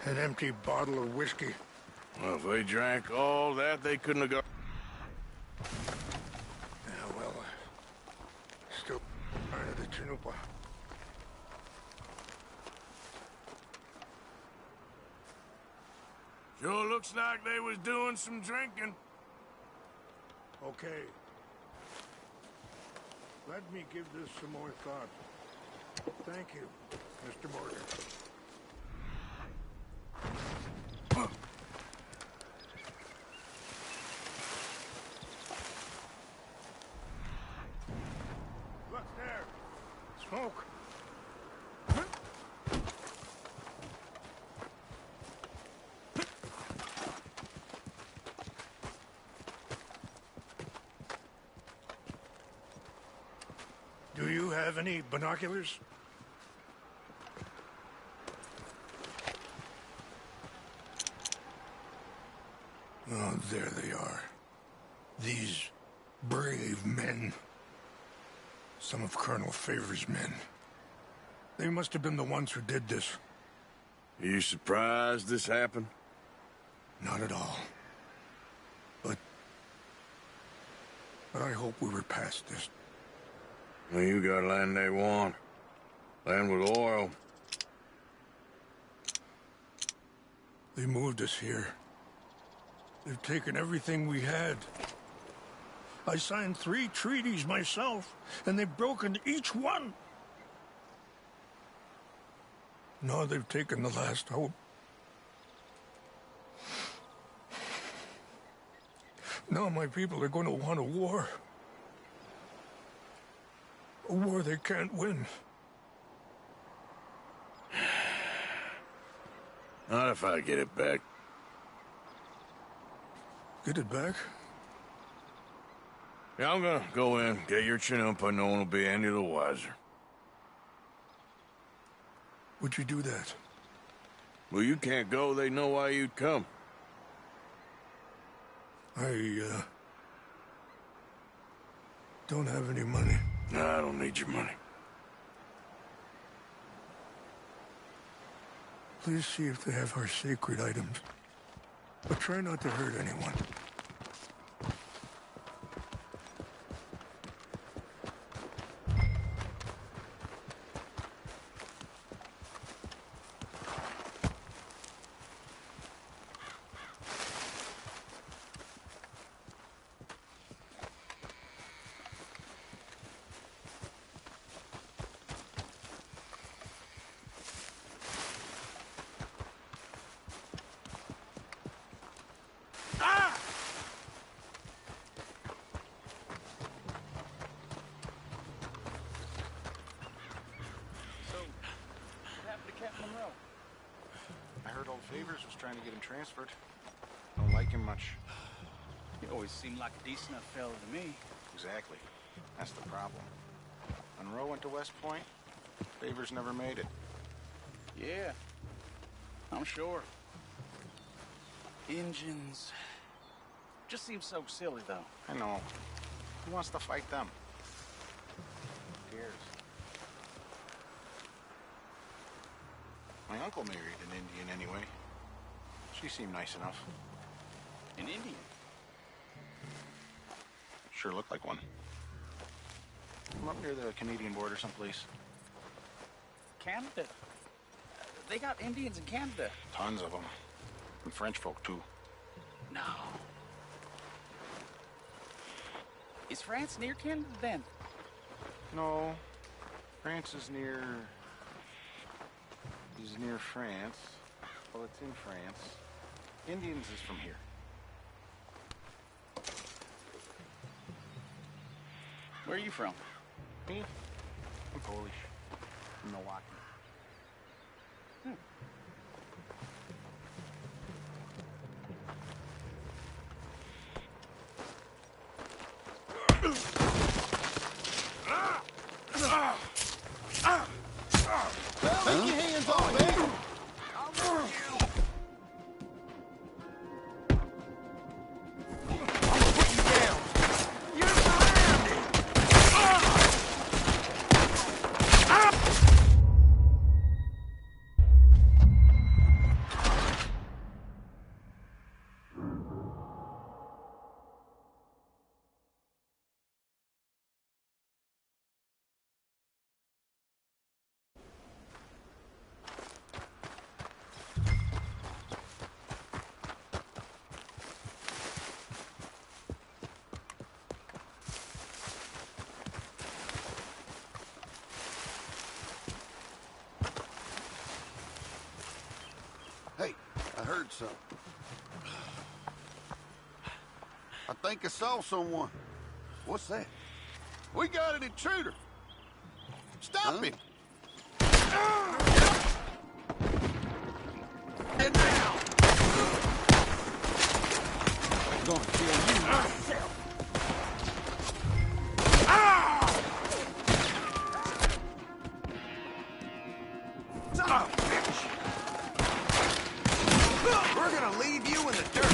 An empty bottle of whiskey. Well, if they drank all that, they couldn't have got... Yeah, well, still part of the Chanupa. Sure looks like they was doing some drinking. Okay. Let me give this some more thought. Thank you, Mr. Morgan. Look there. Smoke. Do you have any binoculars? Oh, there they are. These brave men. Some of Colonel Favor's men. They must have been the ones who did this. Are you surprised this happened? Not at all. But I hope we were past this. Well, you got land they want. Land with oil. They moved us here. They've taken everything we had. I signed 3 treaties myself, and they've broken each one. Now they've taken the last hope. Now my people are going to want a war. A war they can't win. Not if I get it back. Get it back? Yeah, I'm gonna go in, get your Chinoopa, no one will be any the wiser. Would you do that? Well, you can't go, they know why you'd come. I, don't have any money. No, I don't need your money. Please see if they have our sacred items. But try not to hurt anyone. Favors was trying to get him transferred. Don't like him much. He always seemed like a decent enough fella to me. Exactly. That's the problem. Monroe went to West Point. Favors never made it. Yeah, I'm sure. Engines. Just seems so silly, though. I know. Who wants to fight them? Who cares? My uncle married an Indian anyway. She seemed nice enough. An Indian? Sure looked like one. I'm up near the Canadian border someplace. Canada? They got Indians in Canada. Tons of them. And French folk, too. No. Is France near Canada, then? No. France is near... is near France. Well, it's in France. Indians is from here. Where are you from? Me? I'm Polish. From Milwaukee. Take your hands off me! Hey, I heard something. I think I saw someone. What's that? We got an intruder. Stop him! Get down! I'm gonna kill you myself. Stop, bitch! We're gonna leave you in the dirt.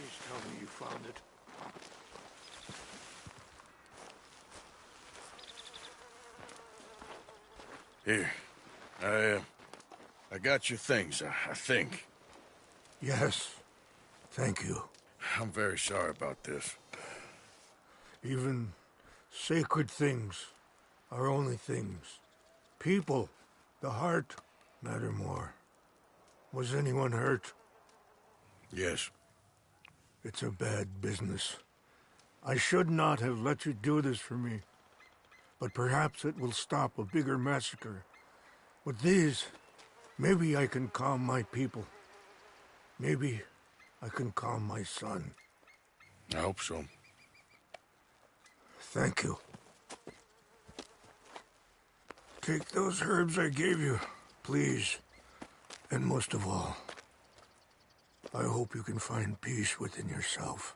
Please tell me you found it. Here. I got your things, I think. Yes. Thank you. I'm very sorry about this. Even sacred things are only things. People, the heart, matter more. Was anyone hurt? Yes. It's a bad business. I should not have let you do this for me. But perhaps it will stop a bigger massacre. With these, maybe I can calm my people. Maybe I can calm my son. I hope so. Thank you. Take those herbs I gave you, please. And most of all, I hope you can find peace within yourself.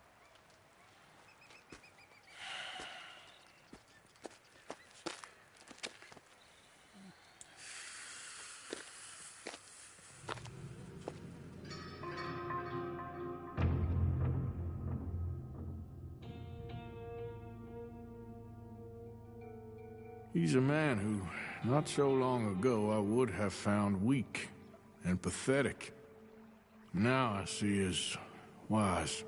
He's a man who, not so long ago, I would have found weak and pathetic. Now I see as wise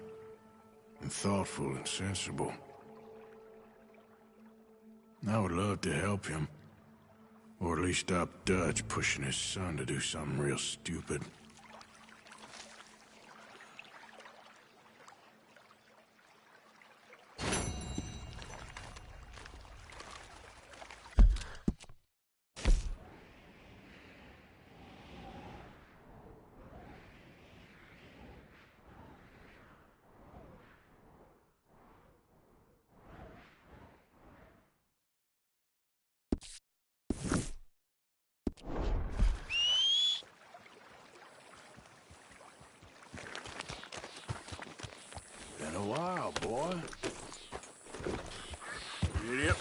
and thoughtful and sensible. I would love to help him, or at least stop Dutch pushing his son to do something real stupid. Been a while, boy. Yep.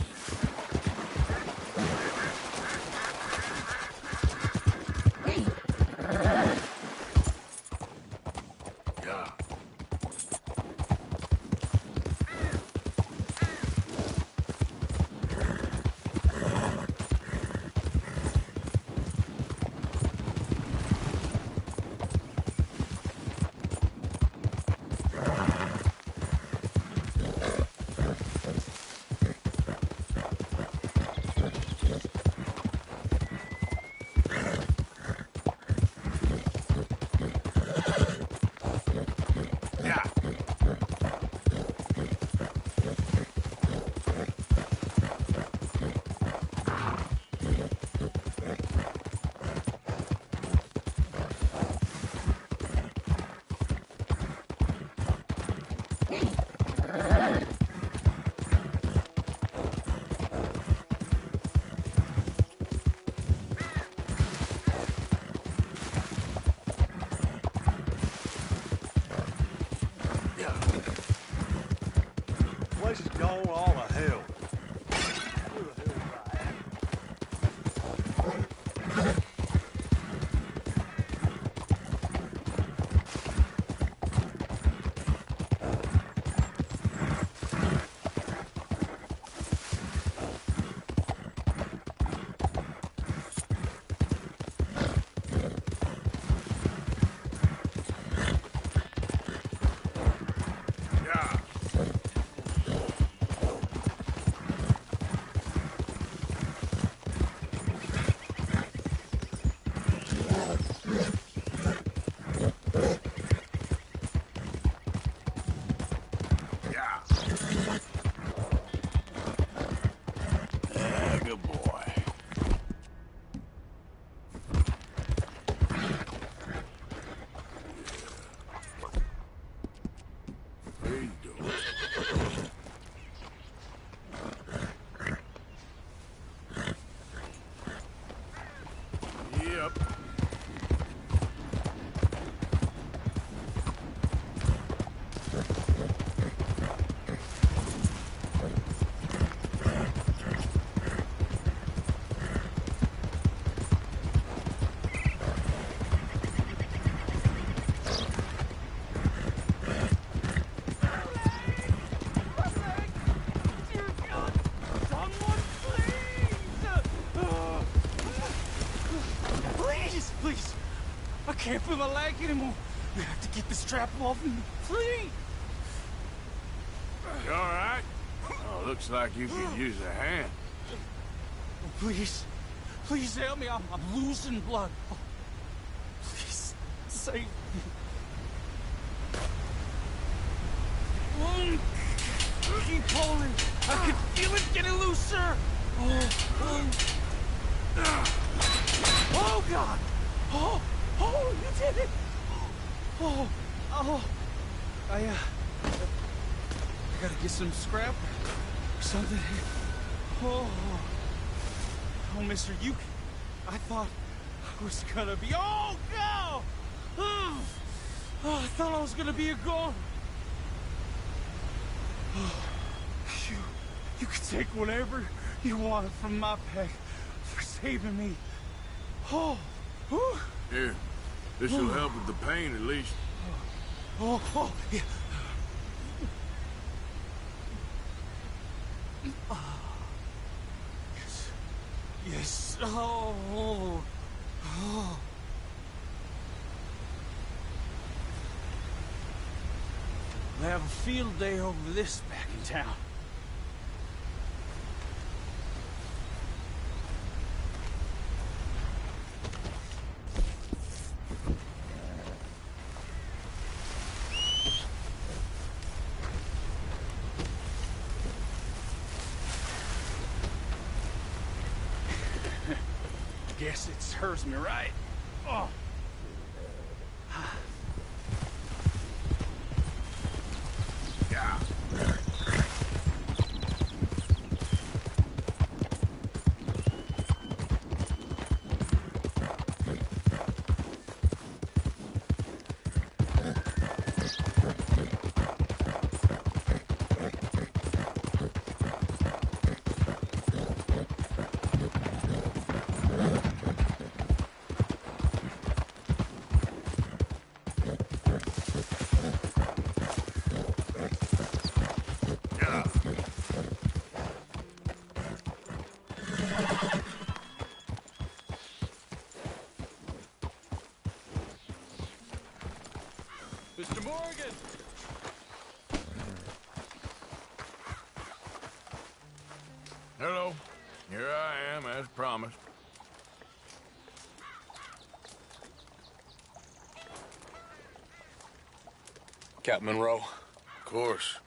Yeah. Place is going all to hell. Good boy. How you doing? Yep. I can't feel my leg anymore. We have to get this trap off me. Please! You all right? Oh, looks like you could use a hand. Please. Please help me. I'm losing blood. Please, save me. Keep pulling. I can feel it getting looser. Oh, God. Oh, you did it. I gotta get some scrap or something. Oh, mister, I thought I was gonna be, oh, God. I thought I was gonna be a goner. You can take whatever you want from my pack for saving me. Here, this will help with the pain at least. Yeah. Yes. We'll have a field day over this back in town. Guess it serves me right. Oh. Yeah. Mr. Morgan! Hello. Here I am, as promised. Captain Monroe. Of course.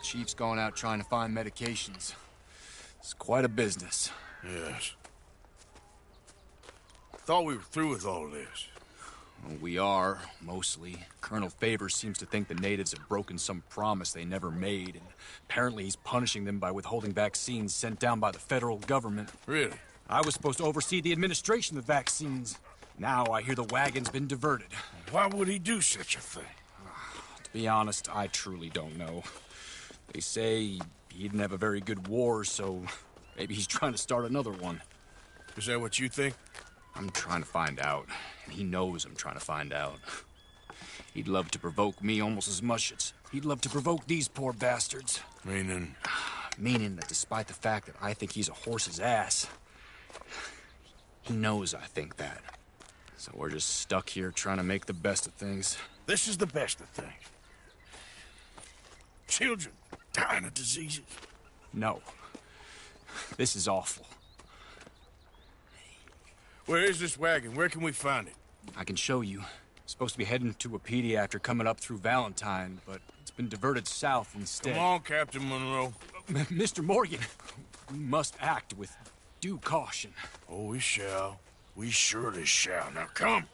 Chief's gone out trying to find medications. It's quite a business. Yes. Thought we were through with all this. Well, we are, mostly. Colonel Favors seems to think the natives have broken some promise they never made, and apparently he's punishing them by withholding vaccines sent down by the federal government. Really? I was supposed to oversee the administration of the vaccines. Now I hear the wagon's been diverted. Why would he do such a thing? To be honest, I truly don't know. They say he didn't have a very good war, so maybe he's trying to start another one. Is that what you think? I'm trying to find out, and he knows I'm trying to find out. He'd love to provoke me almost as much as he'd love to provoke these poor bastards. Meaning? Meaning that despite the fact that I think he's a horse's ass, he knows I think that. So we're just stuck here trying to make the best of things. This is the best of things. Children dying of diseases. No. This is awful. Where is this wagon? Where can we find it? I can show you. Supposed to be heading to Wapiti after coming up through Valentine, but it's been diverted south instead. Come on, Captain Monroe. Mr. Morgan, we must act with due caution. Oh, we shall. We surely shall. Now, come.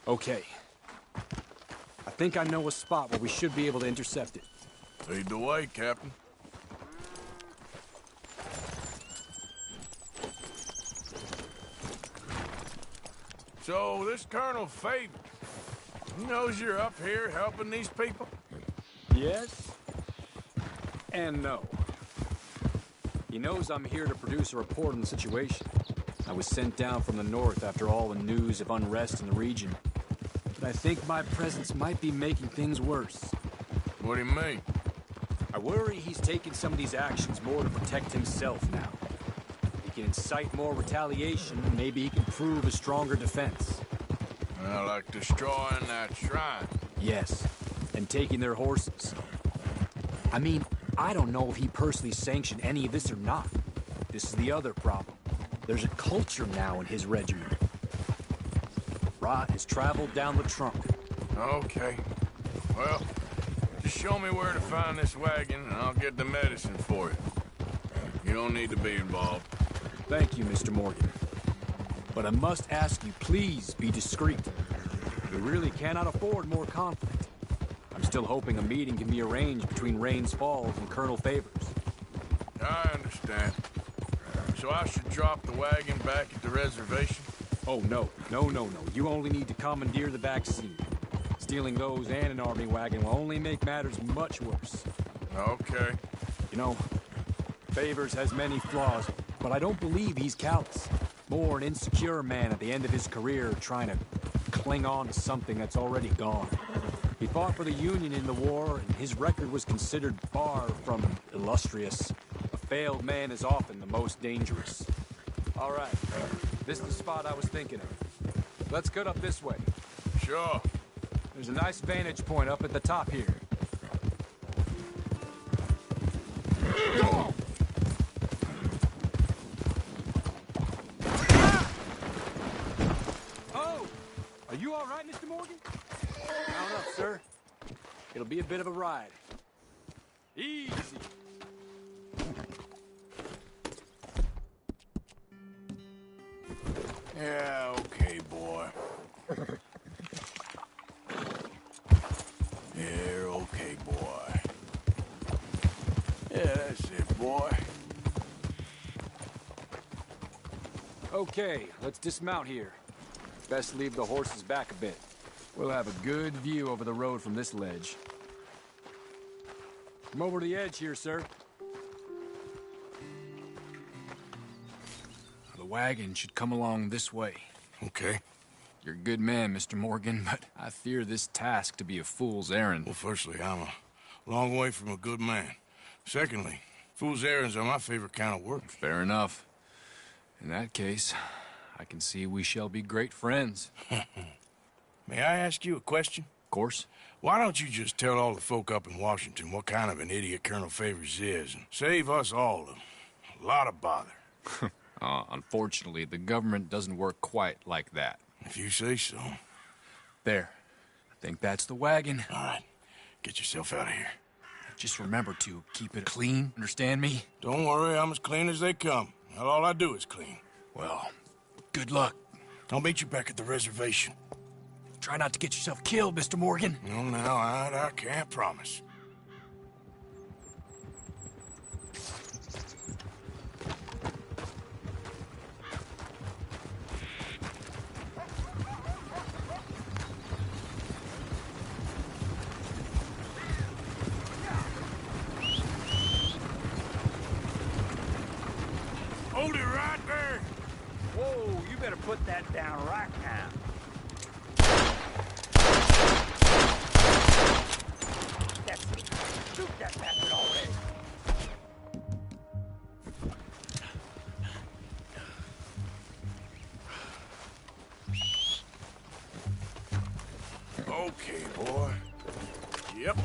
Okay. I think I know a spot where we should be able to intercept it. Lead the way, Captain. So, this Colonel Favors, he knows you're up here helping these people? Yes. And no. He knows I'm here to produce a report on the situation. I was sent down from the north after all the news of unrest in the region. But I think my presence might be making things worse. What do you mean? I worry he's taking some of these actions more to protect himself now. He can incite more retaliation, maybe he can prove a stronger defense. Like destroying that shrine. Yes, and taking their horses. I mean, I don't know if he personally sanctioned any of this or not. This is the other problem. There's a culture now in his regiment. Rot has traveled down the trunk. Okay. Well, just show me where to find this wagon, and I'll get the medicine for you. You don't need to be involved. Thank you, Mr. Morgan. But I must ask you, please be discreet. We really cannot afford more conflict. I'm still hoping a meeting can be arranged between Rains Falls and Colonel Favors. I understand. So I should drop the wagon back at the reservation? Oh, no. No. You only need to commandeer the back seat. Stealing those and an army wagon will only make matters much worse. Okay. You know, Favors has many flaws, but I don't believe he's callous. More an insecure man at the end of his career trying to cling on to something that's already gone. He fought for the Union in the war, and his record was considered far from illustrious. A failed man is often the most dangerous. All right, this is the spot I was thinking of. Let's cut up this way. Sure. There's a nice vantage point up at the top here. Oh! Are you all right, Mr. Morgan? Mount up, sir. It'll be a bit of a ride. Easy. Yeah, okay, boy. Yeah, okay, boy. Yeah, that's it, boy. Okay, let's dismount here. Best leave the horses back a bit. We'll have a good view over the road from this ledge. Come over to the edge here, sir. The wagon should come along this way. Okay. You're a good man, Mr. Morgan, but I fear this task to be a fool's errand. Well, firstly, I'm a long way from a good man. Secondly, fool's errands are my favorite kind of work. Fair enough. In that case, I can see we shall be great friends. May I ask you a question? Of course. Why don't you just tell all the folk up in Washington what kind of an idiot Colonel Favors is and save us all a lot of bother? Unfortunately, the government doesn't work quite like that. If you say so. There. I think that's the wagon. All right. Get yourself out of here. Just remember to keep it clean, understand me? Don't worry, I'm as clean as they come. Not all I do is clean. Well, good luck. I'll meet you back at the reservation. Try not to get yourself killed, Mr. Morgan. No, now, I can't promise. Hold it right there! Whoa, you better put that down right now. That's it. Shoot that bastard already. Okay, boy. Yep.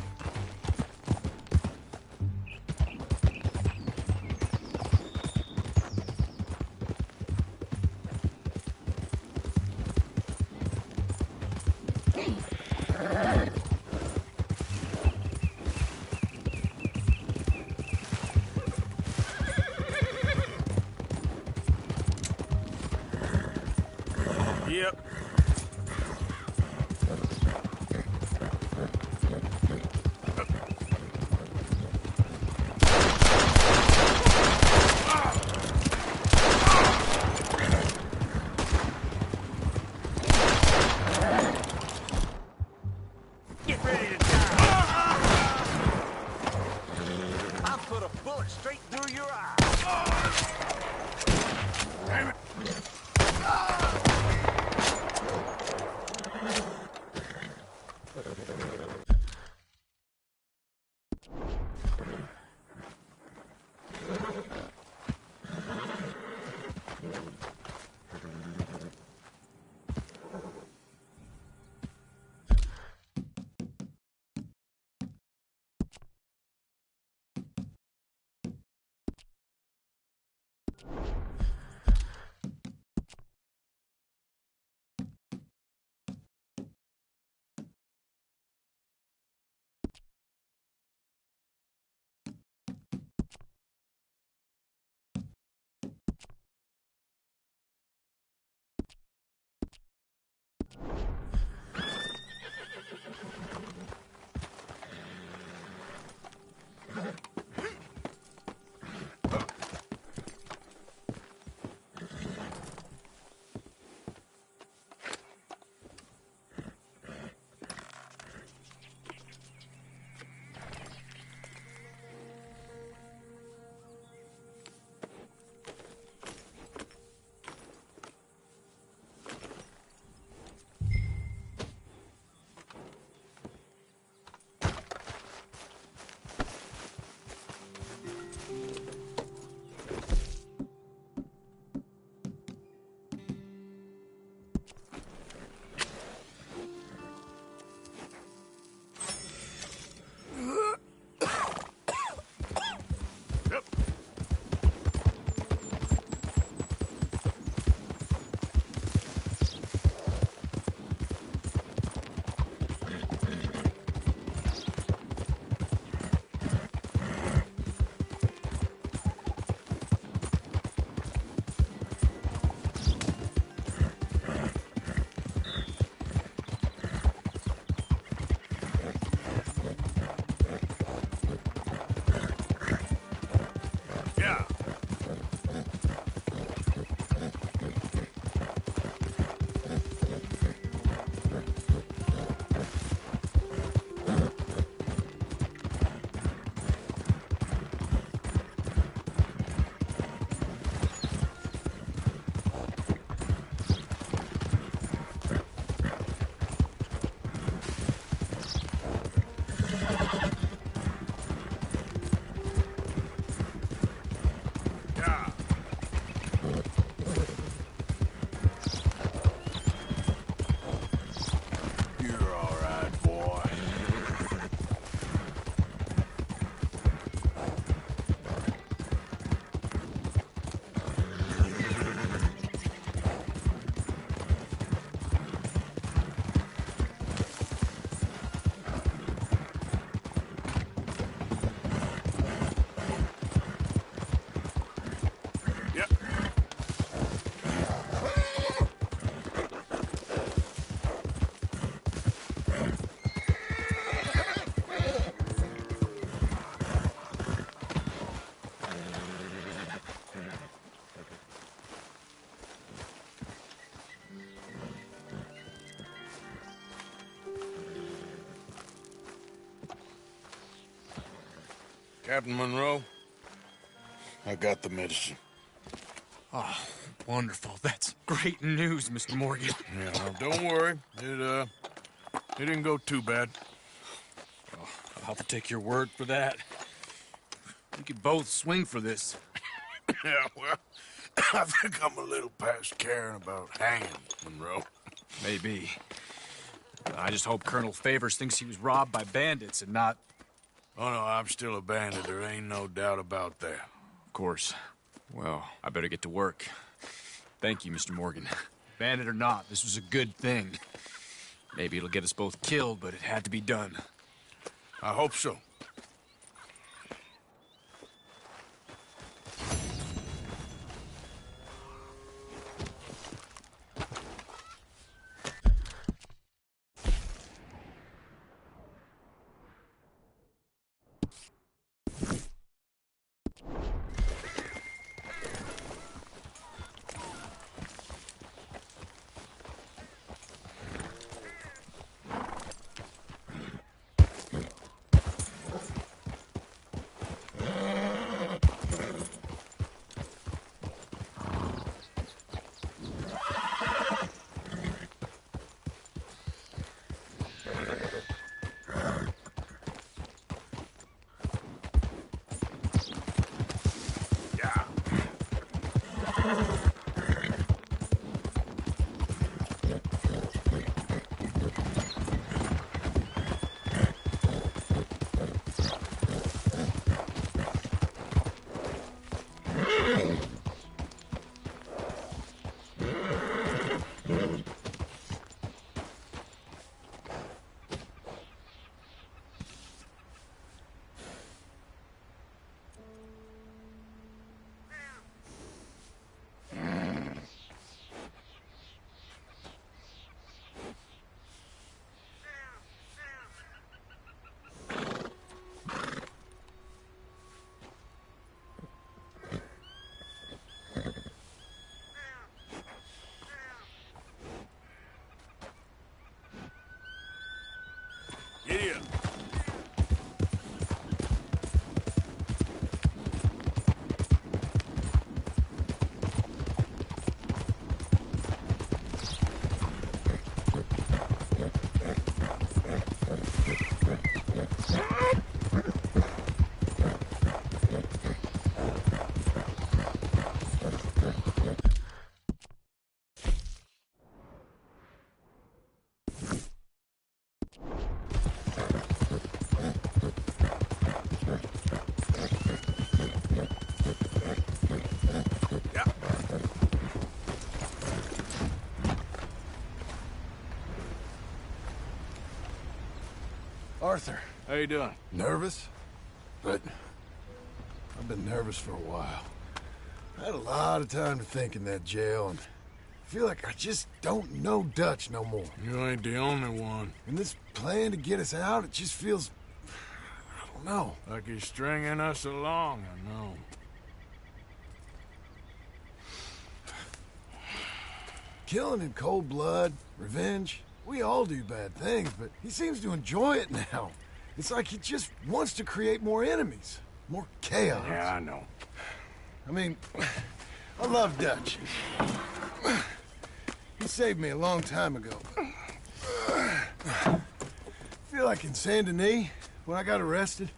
Yep. Get ready to die. I'll put a bullet straight through your eye. Damn it. Captain Monroe, I got the medicine. Oh, wonderful. That's great news, Mr. Morgan. Yeah, well, don't worry. It didn't go too bad. Oh, I'll have to take your word for that. We could both swing for this. Yeah, well, I think I'm a little past caring about hanging, Monroe. Maybe. I just hope Colonel Favors thinks he was robbed by bandits and not... Oh, no, I'm still a bandit. There ain't no doubt about that. Of course. Well, I better get to work. Thank you, Mr. Morgan. Bandit or not, this was a good thing. Maybe it'll get us both killed, but it had to be done. I hope so. Giddy up. Arthur. How you doing? Nervous? But I've been nervous for a while. I had a lot of time to think in that jail, and I feel like I just don't know Dutch no more. You ain't the only one. And this plan to get us out, it just feels... I don't know. Like he's stringing us along, I know. Killing in cold blood, revenge, we all do bad things, but he seems to enjoy it now. It's like he just wants to create more enemies, more chaos. Yeah, I know. I mean, I love Dutch. He saved me a long time ago. I feel like in Saint Denis, when I got arrested,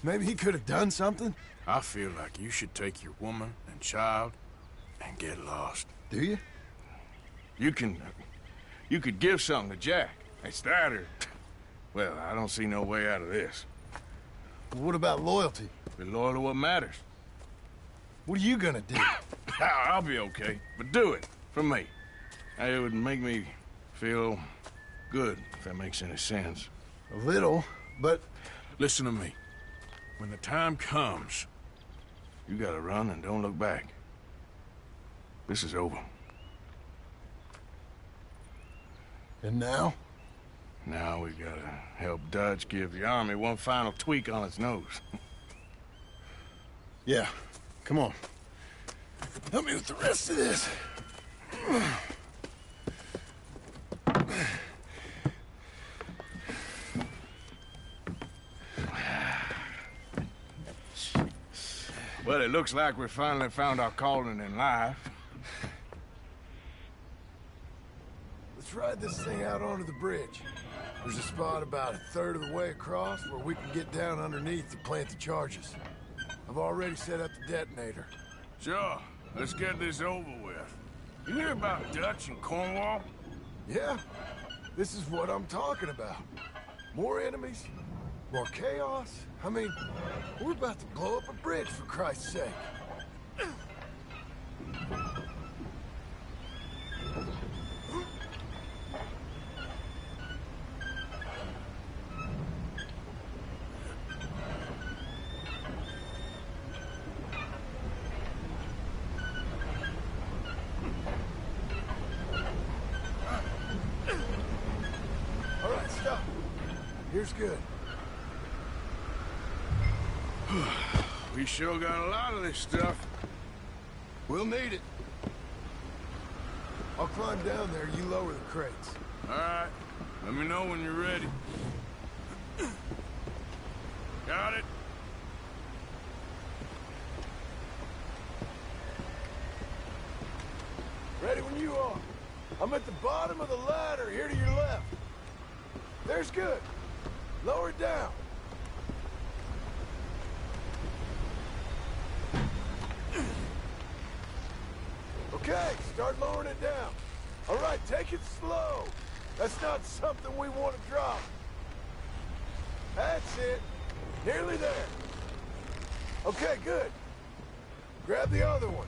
maybe he could have done something. I feel like you should take your woman and child and get lost. Do you? You could give something to Jack. It's that or... Well, I don't see no way out of this. Well, what about loyalty? Be loyal to what matters. What are you gonna do? I'll be okay, but do it for me. It would make me feel good, if that makes any sense. A little, but... Listen to me. When the time comes, you gotta run and don't look back. This is over. And now? Now we gotta help Dutch give the army one final tweak on its nose. Yeah, come on. Help me with the rest of this. Well, it looks like we finally found our calling in life. Let's ride this thing out onto the bridge. There's a spot about a third of the way across where we can get down underneath to plant the charges. I've already set up the detonator. Sure. Let's get this over with. You hear about Dutch and Cornwall? Yeah. This is what I'm talking about. More enemies, more chaos. I mean, we're about to blow up a bridge, for Christ's sake. All right, stop. Here's good. We sure got a lot of this stuff. We'll need it. I'll climb down there, you lower the crates. All right. Let me know when you're ready. Got it? Ready when you are. I'm at the bottom of the ladder, here to your left. There's good. Lower it down. Okay, start lowering it down. All right, take it slow. That's not something we want to drop. That's it. Nearly there. Okay, good. Grab the other one.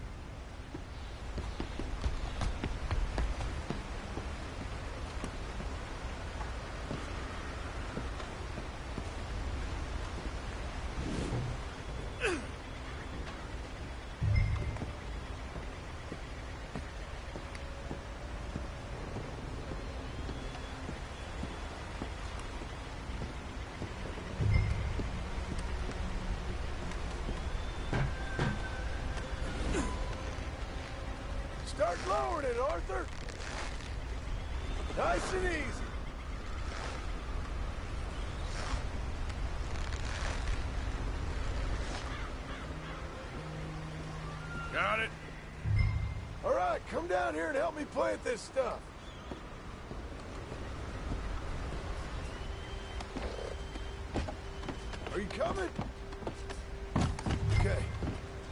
Start lowering it, Arthur. Nice and easy. Got it? All right, come down here and help me plant this stuff. Are you coming? Okay.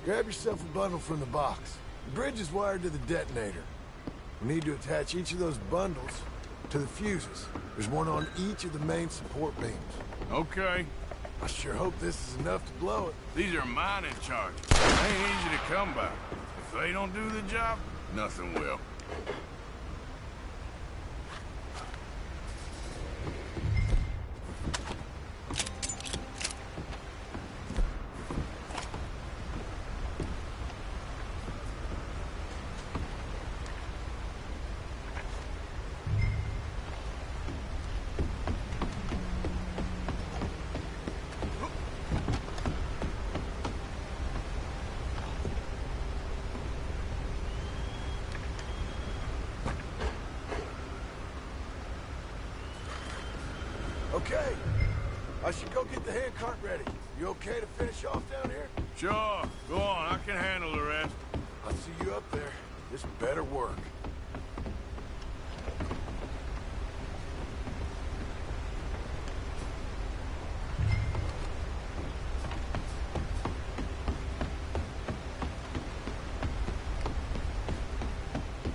Grab yourself a bundle from the box. The bridge is wired to the detonator. We need to attach each of those bundles to the fuses. There's one on each of the main support beams. Okay. I sure hope this is enough to blow it. These are mining charges. They ain't easy to come by. If they don't do the job, nothing will. Okay. I should go get the handcart ready. You okay to finish off down here? Sure. Go on. I can handle the rest. I'll see you up there. This better work.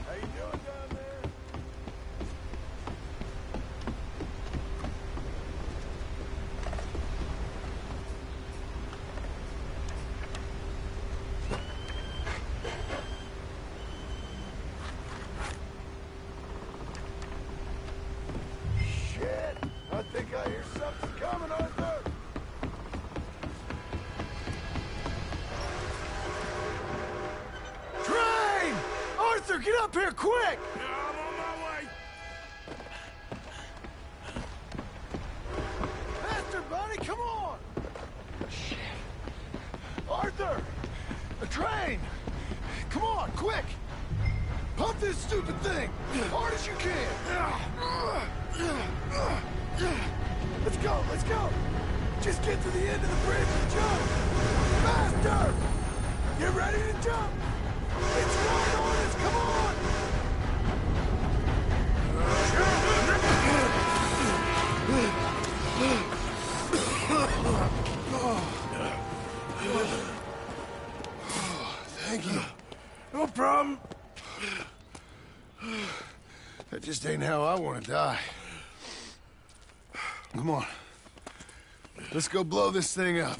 How you doing down there? Shit! I think I hear something coming, Arthur! Train! Arthur, get up here, quick! I'm on my way. Faster, buddy, come on! Shit. Arthur! A train! Come on, quick! Pump this stupid thing! As hard as you can! Let's go, let's go! Just get to the end of the bridge and jump! Faster! Get ready to jump! It's right on us, come on! Thank you. No problem. That just ain't how I want to die. Come on. Let's go blow this thing up.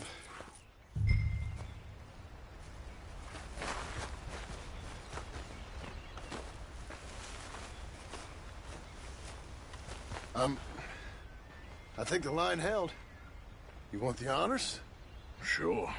I think the line held. You want the honors? Sure.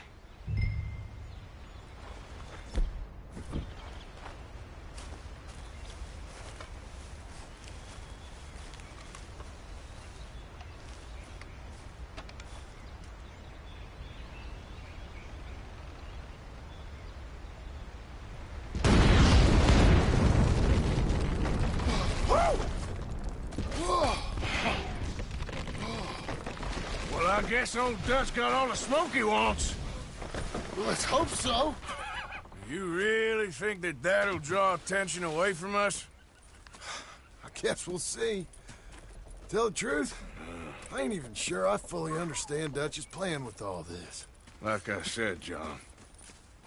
Well, I guess old Dutch got all the smoke he wants. Well, let's hope so. You really think that that'll draw attention away from us? I guess we'll see. Tell the truth, I ain't even sure I fully understand Dutch's plan with all this. Like I said, John,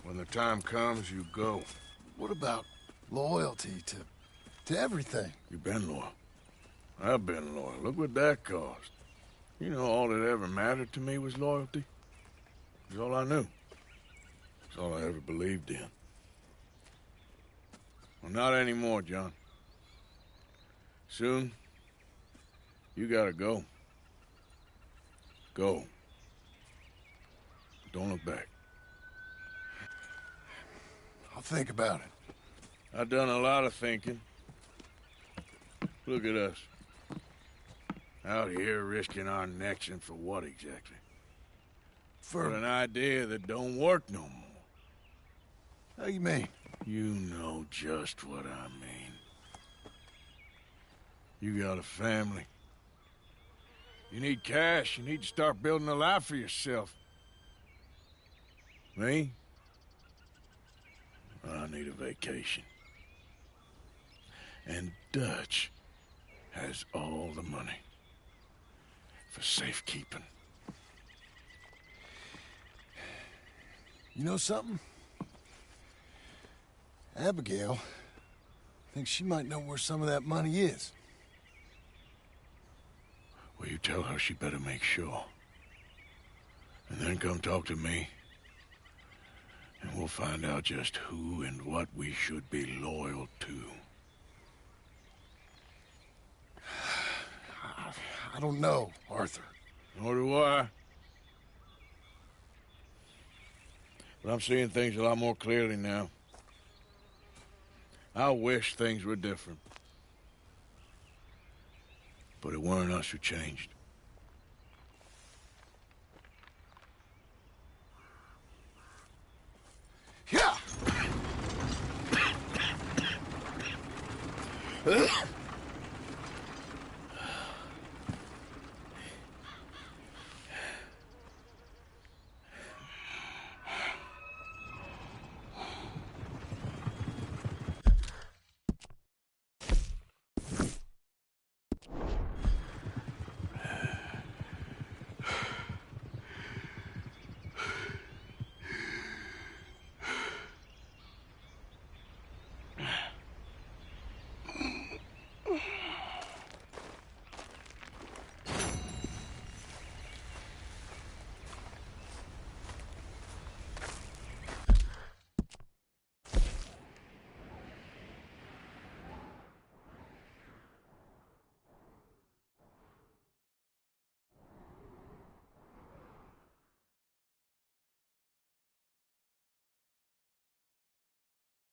when the time comes, you go. What about loyalty to everything? You've been loyal. I've been loyal. Look what that cost. You know, all that ever mattered to me was loyalty. It's all I knew. It's all I ever believed in. Well, not anymore, John. Soon, you gotta go. Go. Don't look back. I'll think about it. I've done a lot of thinking. Look at us. Out here risking our necks, and for what exactly? For an idea that don't work no more. How you mean? You know just what I mean. You got a family. You need cash. You need to start building a life for yourself. Me? I need a vacation. And Dutch has all the money for safekeeping. You know something? Abigail thinks she might know where some of that money is. Well, you tell her she better make sure. And then come talk to me. And we'll find out just who and what we should be loyal to. I don't know, Arthur. Nor do I. But I'm seeing things a lot more clearly now. I wish things were different. But it weren't us who changed. Yeah!